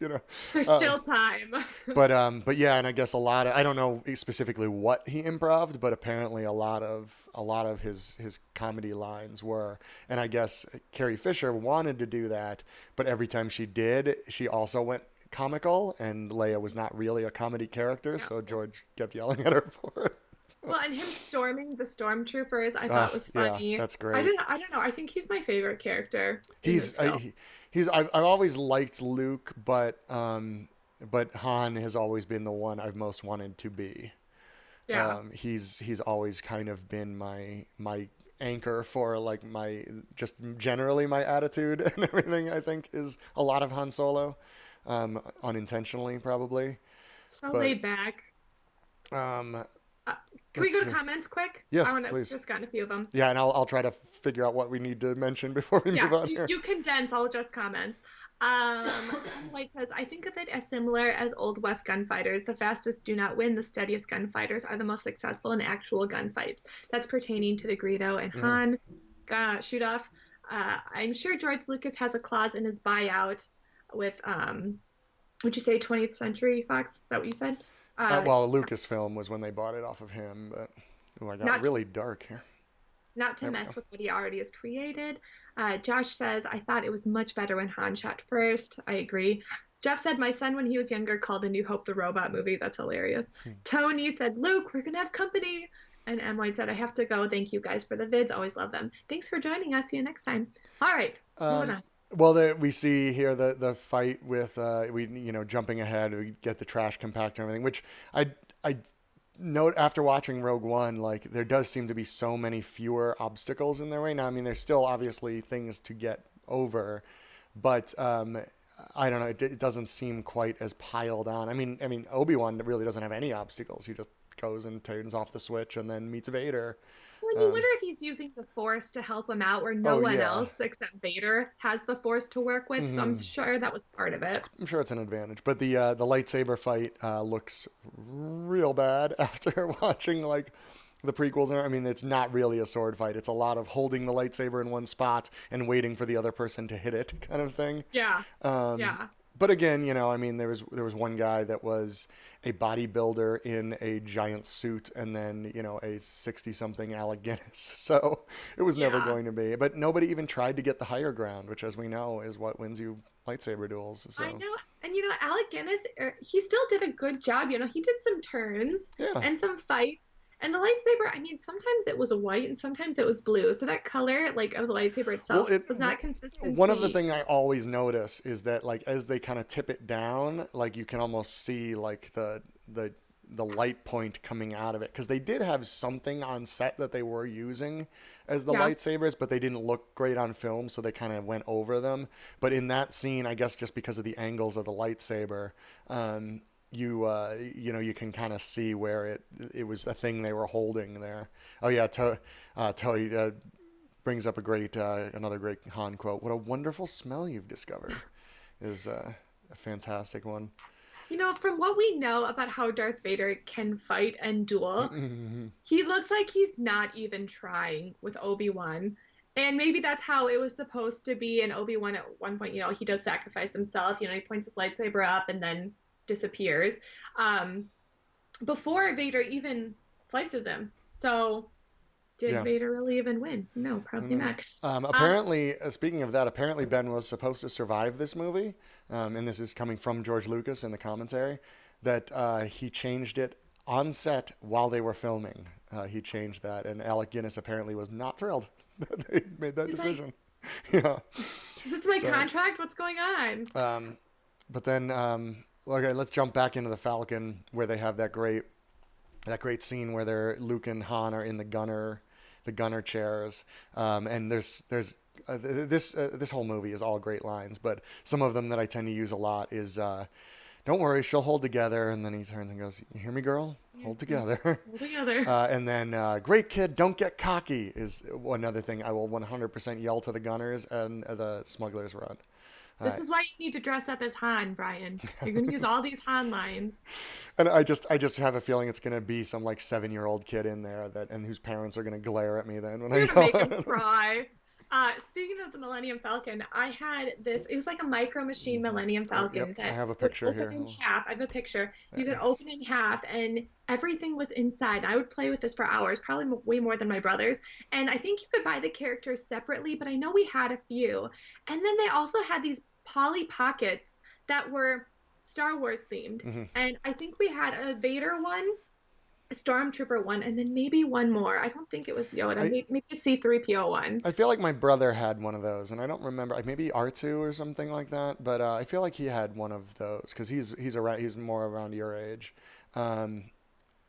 [SPEAKER 1] you know.
[SPEAKER 2] There's
[SPEAKER 1] Um,
[SPEAKER 2] still time.
[SPEAKER 1] but yeah, and I guess a lot of I don't know specifically what he improved, but apparently a lot of his comedy lines were, and I guess Carrie Fisher wanted to do that, but every time she did, she also went comical, and Leia was not really a comedy character,
[SPEAKER 2] Yeah.
[SPEAKER 1] so George kept yelling at her for it. So,
[SPEAKER 2] Well, and him storming the stormtroopers, I thought was
[SPEAKER 1] yeah,
[SPEAKER 2] funny.
[SPEAKER 1] that's great.
[SPEAKER 2] I don't know. I think he's my favorite character in
[SPEAKER 1] He's
[SPEAKER 2] this film.
[SPEAKER 1] I've always liked Luke, but Han has always been the one I've most wanted to be.
[SPEAKER 2] Yeah.
[SPEAKER 1] He's always kind of been my anchor for like my just generally my attitude and everything. I think is a lot of Han Solo, unintentionally probably,
[SPEAKER 2] So
[SPEAKER 1] but
[SPEAKER 2] laid back.
[SPEAKER 1] um,
[SPEAKER 2] Uh, can we
[SPEAKER 1] let's
[SPEAKER 2] go to
[SPEAKER 1] see.
[SPEAKER 2] comments quick? I
[SPEAKER 1] Yes,
[SPEAKER 2] want to
[SPEAKER 1] please.
[SPEAKER 2] just gotten a few of them.
[SPEAKER 1] Yeah, and I'll try to figure out what we need to mention before we move
[SPEAKER 2] Yeah,
[SPEAKER 1] on
[SPEAKER 2] you,
[SPEAKER 1] here.
[SPEAKER 2] you condense, I'll just comments. M. White says, I think of it as similar as Old West gunfighters. The fastest do not win. The steadiest gunfighters are the most successful in actual gunfights. That's pertaining to the Greedo and
[SPEAKER 1] Mm.
[SPEAKER 2] Han shoot off. I'm sure George Lucas has a clause in his buyout with, would you say 20th Century Fox? Is that what you said?
[SPEAKER 1] Well, Lucasfilm was when they bought it off of him, but oh, I got
[SPEAKER 2] Not
[SPEAKER 1] really dark here.
[SPEAKER 2] not to
[SPEAKER 1] There we go.
[SPEAKER 2] mess with what he already has created. Josh says, I thought it was much better when Han shot first. I agree. Jeff said, my son, when he was younger, called A New Hope the robot movie. That's hilarious. Tony said, Luke, we're going to have company. And M. White said, I have to go. Thank you guys for the vids. Always love them. Thanks for joining us. See you next time. All right, moving on.
[SPEAKER 1] Well, we see here the fight with we jumping ahead, we get the trash compactor and everything, which I note after watching Rogue One, like there does seem to be so many fewer obstacles in their way. Now, I mean, there's still obviously things to get over, but I don't know, it doesn't seem quite as piled on. I mean, Obi-Wan really doesn't have any obstacles. He just goes and turns off the switch and then meets Vader.
[SPEAKER 2] Well, and you wonder if he's using the Force to help him out where no
[SPEAKER 1] Oh
[SPEAKER 2] one
[SPEAKER 1] yeah.
[SPEAKER 2] else except Vader has the Force to work with. So I'm sure that was part of it.
[SPEAKER 1] I'm sure it's an advantage, but the lightsaber fight looks real bad after watching like the prequels. I mean, it's not really a sword fight. It's a lot of holding the lightsaber in one spot and waiting for the other person to hit it, kind of thing.
[SPEAKER 2] Yeah. Yeah.
[SPEAKER 1] But again, I mean, there was one guy that was a bodybuilder in a giant suit, and then a 60-something Alec Guinness. So it was never
[SPEAKER 2] Yeah.
[SPEAKER 1] going to be. But nobody even tried to get the higher ground, which, as we know, is what wins you lightsaber duels.
[SPEAKER 2] I
[SPEAKER 1] So
[SPEAKER 2] know. And Alec Guinness, he still did a good job. He did some turns
[SPEAKER 1] yeah.
[SPEAKER 2] and some fights. And the lightsaber, I mean, sometimes it was white and sometimes it was blue. So that color, like, of the lightsaber
[SPEAKER 1] Well,
[SPEAKER 2] itself was not
[SPEAKER 1] one of the
[SPEAKER 2] consistency.
[SPEAKER 1] thing I always notice is that like as they kind of tip it down, like you can almost see like the light point coming out of it because they did have something on set that they were using as the
[SPEAKER 2] Yeah.
[SPEAKER 1] lightsabers, but they didn't look great on film, so they kind of went over them. But in that scene, I guess just because of the angles of the lightsaber, you can kind of see where it was a thing they were holding there. Oh yeah, Toei brings up another great Han quote. What a wonderful smell you've discovered is a fantastic one.
[SPEAKER 2] From what we know about how Darth Vader can fight and duel, he looks like he's not even trying with Obi-Wan. And maybe that's how it was supposed to be. And Obi-Wan at one point, he does sacrifice himself. He points his lightsaber up and then disappears. Um, before Vader even slices him. So did
[SPEAKER 1] Yeah.
[SPEAKER 2] Vader really even win? No,
[SPEAKER 1] I don't
[SPEAKER 2] probably
[SPEAKER 1] know.
[SPEAKER 2] not. Um,
[SPEAKER 1] Apparently, speaking of that, apparently Ben was supposed to survive this movie, and this is coming from George Lucas in the commentary, that he changed it on set while they were filming. He changed that, and Alec Guinness apparently was not thrilled that they made that
[SPEAKER 2] he's like,
[SPEAKER 1] decision. Yeah.
[SPEAKER 2] is this my
[SPEAKER 1] So,
[SPEAKER 2] contract? What's going on?
[SPEAKER 1] but then, okay, let's jump back into the Falcon where they have that great scene where Luke and Han are in the gunner chairs, and this whole movie is all great lines, but some of them that I tend to use a lot is "Don't worry, she'll hold together," and then he turns and goes, "You hear me, girl?
[SPEAKER 2] Yeah,
[SPEAKER 1] Hold together."
[SPEAKER 2] all together.
[SPEAKER 1] And then "Great kid, don't get cocky" is another thing I will 100% yell to the gunners and the smugglers run.
[SPEAKER 2] This is why you need to dress up as Han, Brian. You're going to use all these Han lines.
[SPEAKER 1] And I just have a feeling it's gonna be some like 7-year-old kid in there and whose parents are gonna glare at me then when I
[SPEAKER 2] You're going to
[SPEAKER 1] yell
[SPEAKER 2] make him
[SPEAKER 1] at them.
[SPEAKER 2] cry. Speaking of the Millennium Falcon, I had this. It was like a micro machine Millennium
[SPEAKER 1] Oh, yep,
[SPEAKER 2] Falcon
[SPEAKER 1] I
[SPEAKER 2] that
[SPEAKER 1] have a
[SPEAKER 2] would
[SPEAKER 1] picture
[SPEAKER 2] open
[SPEAKER 1] here.
[SPEAKER 2] in half. I have a picture. You could
[SPEAKER 1] There.
[SPEAKER 2] open in half, and everything was inside. I would play with this for hours, probably way more than my brothers. And I think you could buy the characters separately, but I know we had a few. And then they also had these Polly Pockets that were Star Wars themed.
[SPEAKER 1] Hmm.
[SPEAKER 2] And I think we had a Vader one, a Stormtrooper one, and then maybe one more. I don't think it was Yoda.
[SPEAKER 1] I
[SPEAKER 2] Maybe a C-3PO one.
[SPEAKER 1] I feel like my brother had one of those, and I don't remember. Maybe R2 or something like that. But I feel like he had one of those because he's more around your age. Um,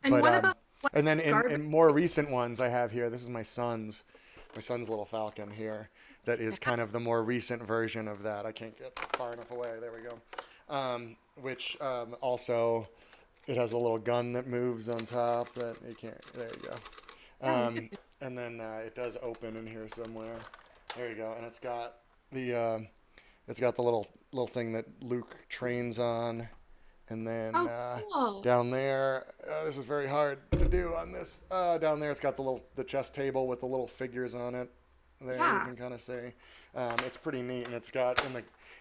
[SPEAKER 2] And
[SPEAKER 1] but
[SPEAKER 2] what about? What
[SPEAKER 1] And then in
[SPEAKER 2] garbage
[SPEAKER 1] more
[SPEAKER 2] thing?
[SPEAKER 1] recent ones I have here, this is my son's little falcon here. That is kind of the more recent version of that. I can't get far enough away. There we go. Which also it has a little gun that moves on top that you can't. There you go.
[SPEAKER 2] Oh, nice.
[SPEAKER 1] And then it does open in here somewhere. There you go. And it's got the little thing that Luke trains on. And then
[SPEAKER 2] Oh, cool.
[SPEAKER 1] down there, this is very hard to do on this. Down there, it's got the chess table with the little figures on it. There you
[SPEAKER 2] Yeah.
[SPEAKER 1] can kind of see. It's pretty neat, and it's got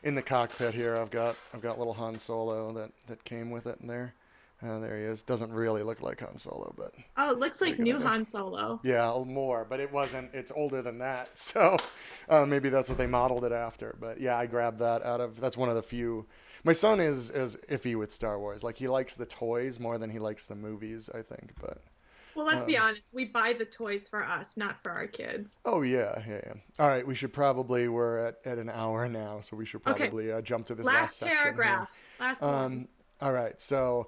[SPEAKER 1] in the cockpit here. I've got little Han Solo that came with it in there. There he is. Doesn't really look like Han Solo, but
[SPEAKER 2] Oh, it looks
[SPEAKER 1] what are
[SPEAKER 2] like
[SPEAKER 1] you gonna
[SPEAKER 2] new
[SPEAKER 1] do?
[SPEAKER 2] Han Solo.
[SPEAKER 1] Yeah, more, but it wasn't. It's older than that, so maybe that's what they modeled it after. But yeah, I grabbed that out of. That's one of the few. My son is iffy with Star Wars. Like he likes the toys more than he likes the movies, I think. But
[SPEAKER 2] Well, let's be
[SPEAKER 1] um,
[SPEAKER 2] honest. We buy the toys for us, not for our kids.
[SPEAKER 1] oh yeah, yeah, yeah. All right, we should probably we're at an hour now, so we should
[SPEAKER 2] Okay,
[SPEAKER 1] probably jump to this last
[SPEAKER 2] last
[SPEAKER 1] section here.
[SPEAKER 2] paragraph. Last one.
[SPEAKER 1] All right, so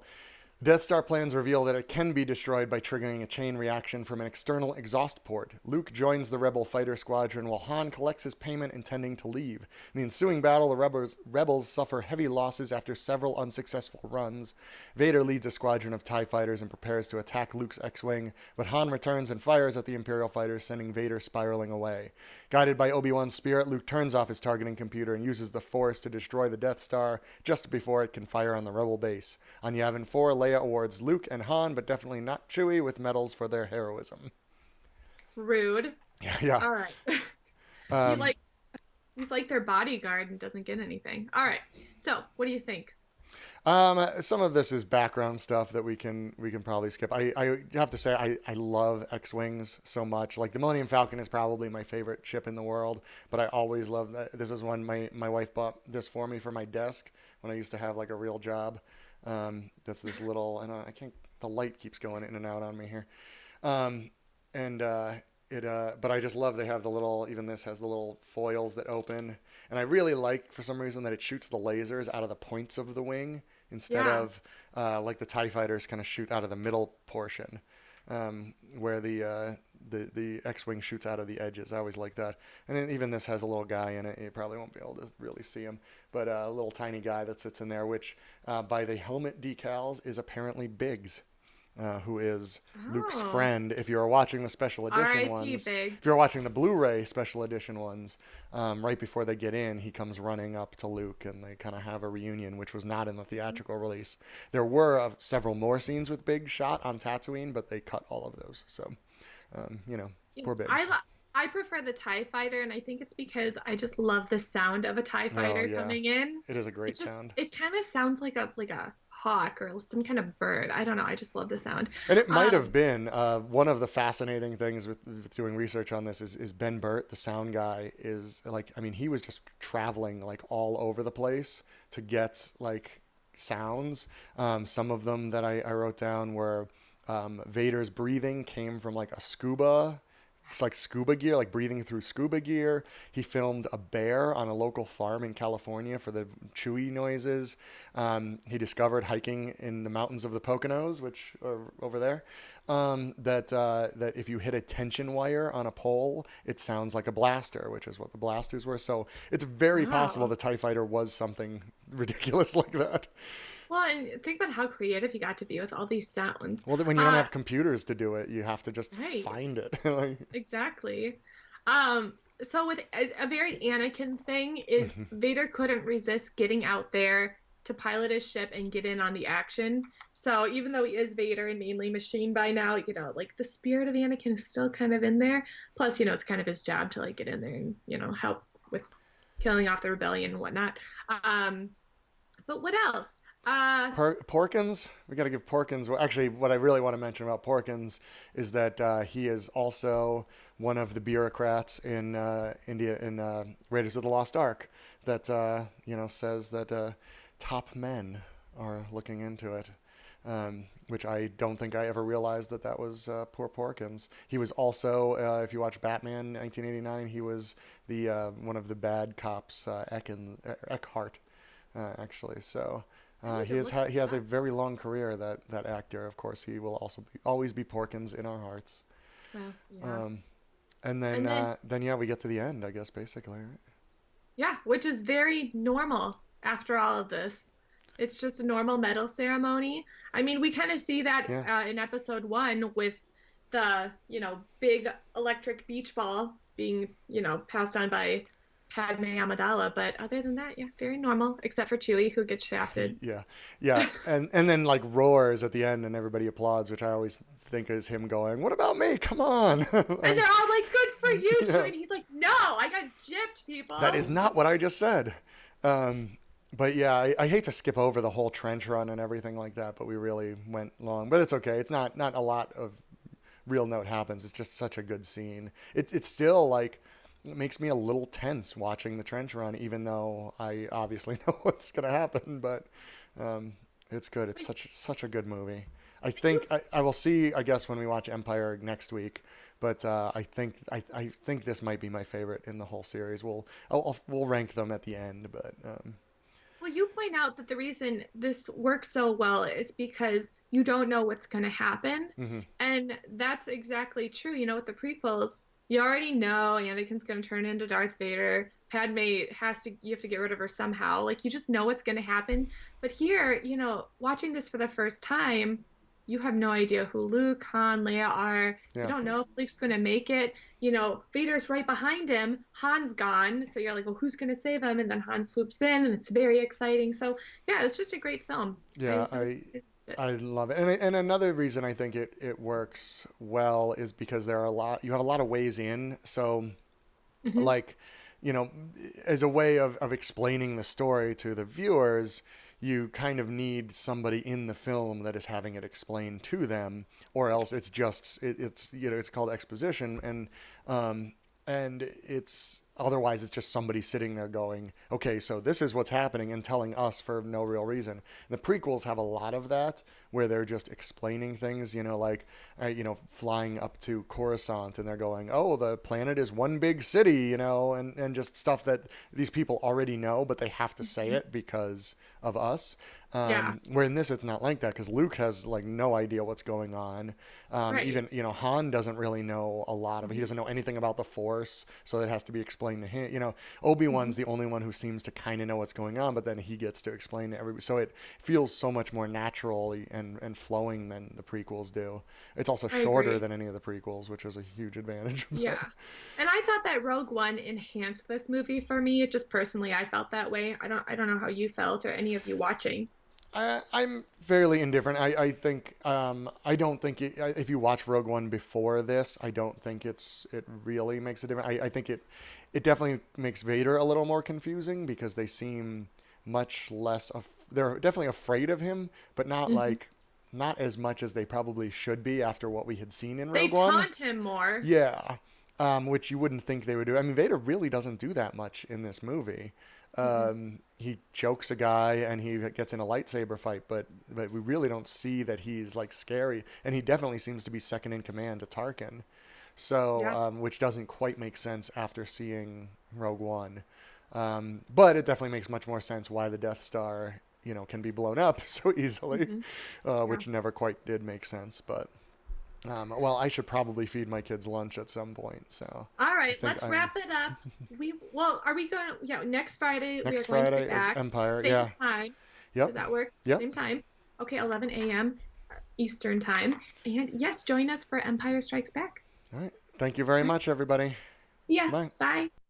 [SPEAKER 1] Death Star plans reveal that it can be destroyed by triggering a chain reaction from an external exhaust port. Luke joins the Rebel fighter squadron while Han collects his payment intending to leave. In the ensuing battle, the rebels suffer heavy losses after several unsuccessful runs. Vader leads a squadron of TIE fighters and prepares to attack Luke's X-Wing, but Han returns and fires at the Imperial fighters, sending Vader spiraling away. Guided by Obi-Wan's spirit, Luke turns off his targeting computer and uses the Force to destroy the Death Star just before it can fire on the Rebel base. On Yavin 4, Leia awards Luke and Han, but definitely not Chewie, with medals for their heroism.
[SPEAKER 2] Rude.
[SPEAKER 1] Yeah, yeah.
[SPEAKER 2] All right. He
[SPEAKER 1] Um,
[SPEAKER 2] like he's like their bodyguard and doesn't get anything. All right. So, what do you think?
[SPEAKER 1] some of this is background stuff that we can probably skip. I have to say I love X-wings so much. Like the Millennium Falcon is probably my favorite ship in the world, but I always love that. This is when my wife bought this for me for my desk when I used to have like a real job. That's this little and I can't. The light keeps going in and out on me here. Um, and but I just love they have the little, even this has the little foils that open. And I really like, for some reason, that it shoots the lasers out of the points of the wing instead
[SPEAKER 2] Yeah.
[SPEAKER 1] of like the TIE fighters kind of shoot out of the middle portion, where the X-wing shoots out of the edges. I always like that. And then even this has a little guy in it. You probably won't be able to really see him, but a little tiny guy that sits in there, which by the helmet decals is apparently Biggs, who is Luke's
[SPEAKER 2] Oh.
[SPEAKER 1] friend. If you're watching the special edition
[SPEAKER 2] R.I.P.
[SPEAKER 1] ones, if
[SPEAKER 2] Biggs.
[SPEAKER 1] you're watching the Blu-ray special edition ones, right before they get in, he comes running up to Luke, and they kind of have a reunion, which was not in the theatrical release. There were several more scenes with Biggs shot on Tatooine, but they cut all of those. So, you know, poor
[SPEAKER 2] I
[SPEAKER 1] Biggs.
[SPEAKER 2] lo- I prefer the TIE fighter, and I think it's because I just love the sound of a TIE
[SPEAKER 1] Oh
[SPEAKER 2] fighter
[SPEAKER 1] yeah,
[SPEAKER 2] coming in.
[SPEAKER 1] it is a
[SPEAKER 2] It
[SPEAKER 1] great
[SPEAKER 2] just
[SPEAKER 1] sound.
[SPEAKER 2] it kind of sounds like a hawk or some kind of bird. I don't know. I just love the sound.
[SPEAKER 1] And it might have
[SPEAKER 2] Um,
[SPEAKER 1] been one of the fascinating things with doing research on this is Ben Burt, the sound guy, is like, I mean, he was just traveling like all over the place to get like sounds. Some of them that I wrote down were Vader's breathing came from like a scuba. It's like scuba gear, like breathing through scuba gear. He filmed a bear on a local farm in California for the chewy noises. He discovered hiking in the mountains of the Poconos, which are over there, that if you hit a tension wire on a pole, it sounds like a blaster, which is what the blasters were. So it's very possible
[SPEAKER 2] wow.
[SPEAKER 1] the TIE fighter was something ridiculous like that.
[SPEAKER 2] Well, and think about how creative he got to be with all these sounds.
[SPEAKER 1] Well, when you don't
[SPEAKER 2] Uh,
[SPEAKER 1] have computers to do it, you have to just
[SPEAKER 2] right.
[SPEAKER 1] find it. Like,
[SPEAKER 2] Exactly. So with a very Anakin thing is Vader couldn't resist getting out there to pilot his ship and get in on the action. So even though he is Vader and mainly machine by now, like the spirit of Anakin is still kind of in there. Plus, it's kind of his job to like get in there and, help with killing off the rebellion and whatnot. Um, but what else? Uh,
[SPEAKER 1] Porkins, we got to give Porkins. Well, actually, what I really want to mention about Porkins is that he is also one of the bureaucrats in India in Raiders of the Lost Ark that says that top men are looking into it. Which I don't think I ever realized that was poor Porkins. He was also, if you watch Batman 1989, he was the one of the bad cops, Eckhart, actually. So
[SPEAKER 2] I need to look
[SPEAKER 1] He
[SPEAKER 2] him
[SPEAKER 1] has a
[SPEAKER 2] up.
[SPEAKER 1] very long career. That actor, of course, he will also always be Porkins in our hearts.
[SPEAKER 2] Well, yeah.
[SPEAKER 1] Um, and
[SPEAKER 2] And then
[SPEAKER 1] then yeah, we get to the end, I guess, basically, right?
[SPEAKER 2] yeah, which is very normal after all of this. It's just a normal medal ceremony. I mean, we kind of see that
[SPEAKER 1] Yeah,
[SPEAKER 2] in episode one with the, big electric beach ball being, passed on by Padme Amidala. But other than that, yeah, very normal, except for Chewie, who gets shafted.
[SPEAKER 1] yeah, yeah. And then like roars at the end, and everybody applauds, which I always think is him going, "What about me? Come on!"
[SPEAKER 2] And
[SPEAKER 1] Like,
[SPEAKER 2] they're all like, good for you,
[SPEAKER 1] yeah,
[SPEAKER 2] Chewie. And he's like, no, I got gypped,
[SPEAKER 1] that
[SPEAKER 2] people.
[SPEAKER 1] is not what I just said. Um, but yeah, I hate to skip over the whole trench run and everything like that, but we really went long. But it's okay. It's not a lot of real note happens. It's just such a good scene. It's still like it makes me a little tense watching the trench run, even though I obviously know what's gonna happen. But um, it's good. It's
[SPEAKER 2] But,
[SPEAKER 1] such a good movie.
[SPEAKER 2] but you,
[SPEAKER 1] I will see. I guess when we watch Empire next week. But I think this might be my favorite in the whole series. We'll rank them at the end. But
[SPEAKER 2] well, you point out that the reason this works so well is because you don't know what's going to happen.
[SPEAKER 1] mhm.
[SPEAKER 2] And that's exactly true. With the prequels, you already know Anakin's going to turn into Darth Vader. You have to get rid of her somehow. Like, you just know what's going to happen. But here, watching this for the first time, you have no idea who Luke, Han, Leia are. You
[SPEAKER 1] Yeah.
[SPEAKER 2] don't know if Luke's going to make it. Vader's right behind him. Han's gone. So you're like, well, who's going to save him? And then Han swoops in, and it's very exciting. So, yeah, it's just a great film.
[SPEAKER 1] Yeah,
[SPEAKER 2] I'm so excited.
[SPEAKER 1] I love it. And another reason I think it works well is because you have a lot of ways in. So
[SPEAKER 2] Hmm.
[SPEAKER 1] like, you know, as a way of explaining the story to the viewers, you kind of need somebody in the film that is having it explained to them, or else it's just it's it's called exposition, and it's otherwise it's just somebody sitting there going, okay, so this is what's happening and telling us for no real reason. The prequels have a lot of that where they're just explaining things, like flying up to Coruscant and they're going, oh, the planet is one big city, and just stuff that these people already know, but they have to say
[SPEAKER 2] Hmm.
[SPEAKER 1] it because of us.
[SPEAKER 2] Yeah,
[SPEAKER 1] Where in this, it's not like that because Luke has like no idea what's going on.
[SPEAKER 2] right.
[SPEAKER 1] Even Han doesn't really know a lot of it. He
[SPEAKER 2] Hmm.
[SPEAKER 1] doesn't know anything about the Force, so it has to be explained to him. Obi
[SPEAKER 2] Hmm.
[SPEAKER 1] Wan's the only one who seems to kind of know what's going on, but then he gets to explain to everybody. So it feels so much more natural and flowing than the prequels do. It's also
[SPEAKER 2] I
[SPEAKER 1] shorter
[SPEAKER 2] agree.
[SPEAKER 1] than any of the prequels, which is a huge advantage. But
[SPEAKER 2] Yeah. And I thought that Rogue One enhanced this movie for me. Just personally, I felt that way. I don't know how you felt or any of you watching.
[SPEAKER 1] I'm fairly indifferent. I think I don't think if you watch Rogue One before this, I don't think it really makes a difference. I think it definitely makes Vader a little more confusing because they seem much less. They're definitely afraid of him, but
[SPEAKER 2] Hmm.
[SPEAKER 1] not as much as they probably should be after what we had seen in
[SPEAKER 2] They
[SPEAKER 1] Rogue One.
[SPEAKER 2] taunt him more.
[SPEAKER 1] Yeah, which you wouldn't think they would do. I mean, Vader really doesn't do that much in this movie.
[SPEAKER 2] Mm-mm.
[SPEAKER 1] He chokes a guy and he gets in a lightsaber fight, but we really don't see that he's like scary. And he definitely seems to be second in command to Tarkin. So,
[SPEAKER 2] Yeah.
[SPEAKER 1] which doesn't quite make sense after seeing Rogue One. But it definitely makes much more sense why the Death Star, can be blown up so easily,
[SPEAKER 2] Hmm. Yeah.
[SPEAKER 1] which never quite did make sense. But well, I should probably feed my kids lunch at some point. So
[SPEAKER 2] All
[SPEAKER 1] I
[SPEAKER 2] right,
[SPEAKER 1] think
[SPEAKER 2] let's
[SPEAKER 1] I'm
[SPEAKER 2] wrap it up. Are we going yeah, next Friday we are
[SPEAKER 1] next
[SPEAKER 2] going to be
[SPEAKER 1] Friday is
[SPEAKER 2] back.
[SPEAKER 1] Empire.
[SPEAKER 2] Same
[SPEAKER 1] Yeah.
[SPEAKER 2] time. Does
[SPEAKER 1] Yep.
[SPEAKER 2] that work?
[SPEAKER 1] Yep.
[SPEAKER 2] Same time. Okay, 11 a.m. Eastern time. And yes, join us for Empire Strikes Back.
[SPEAKER 1] All right. Thank you very
[SPEAKER 2] All right.
[SPEAKER 1] much, everybody.
[SPEAKER 2] See ya.
[SPEAKER 1] Bye.
[SPEAKER 2] Bye.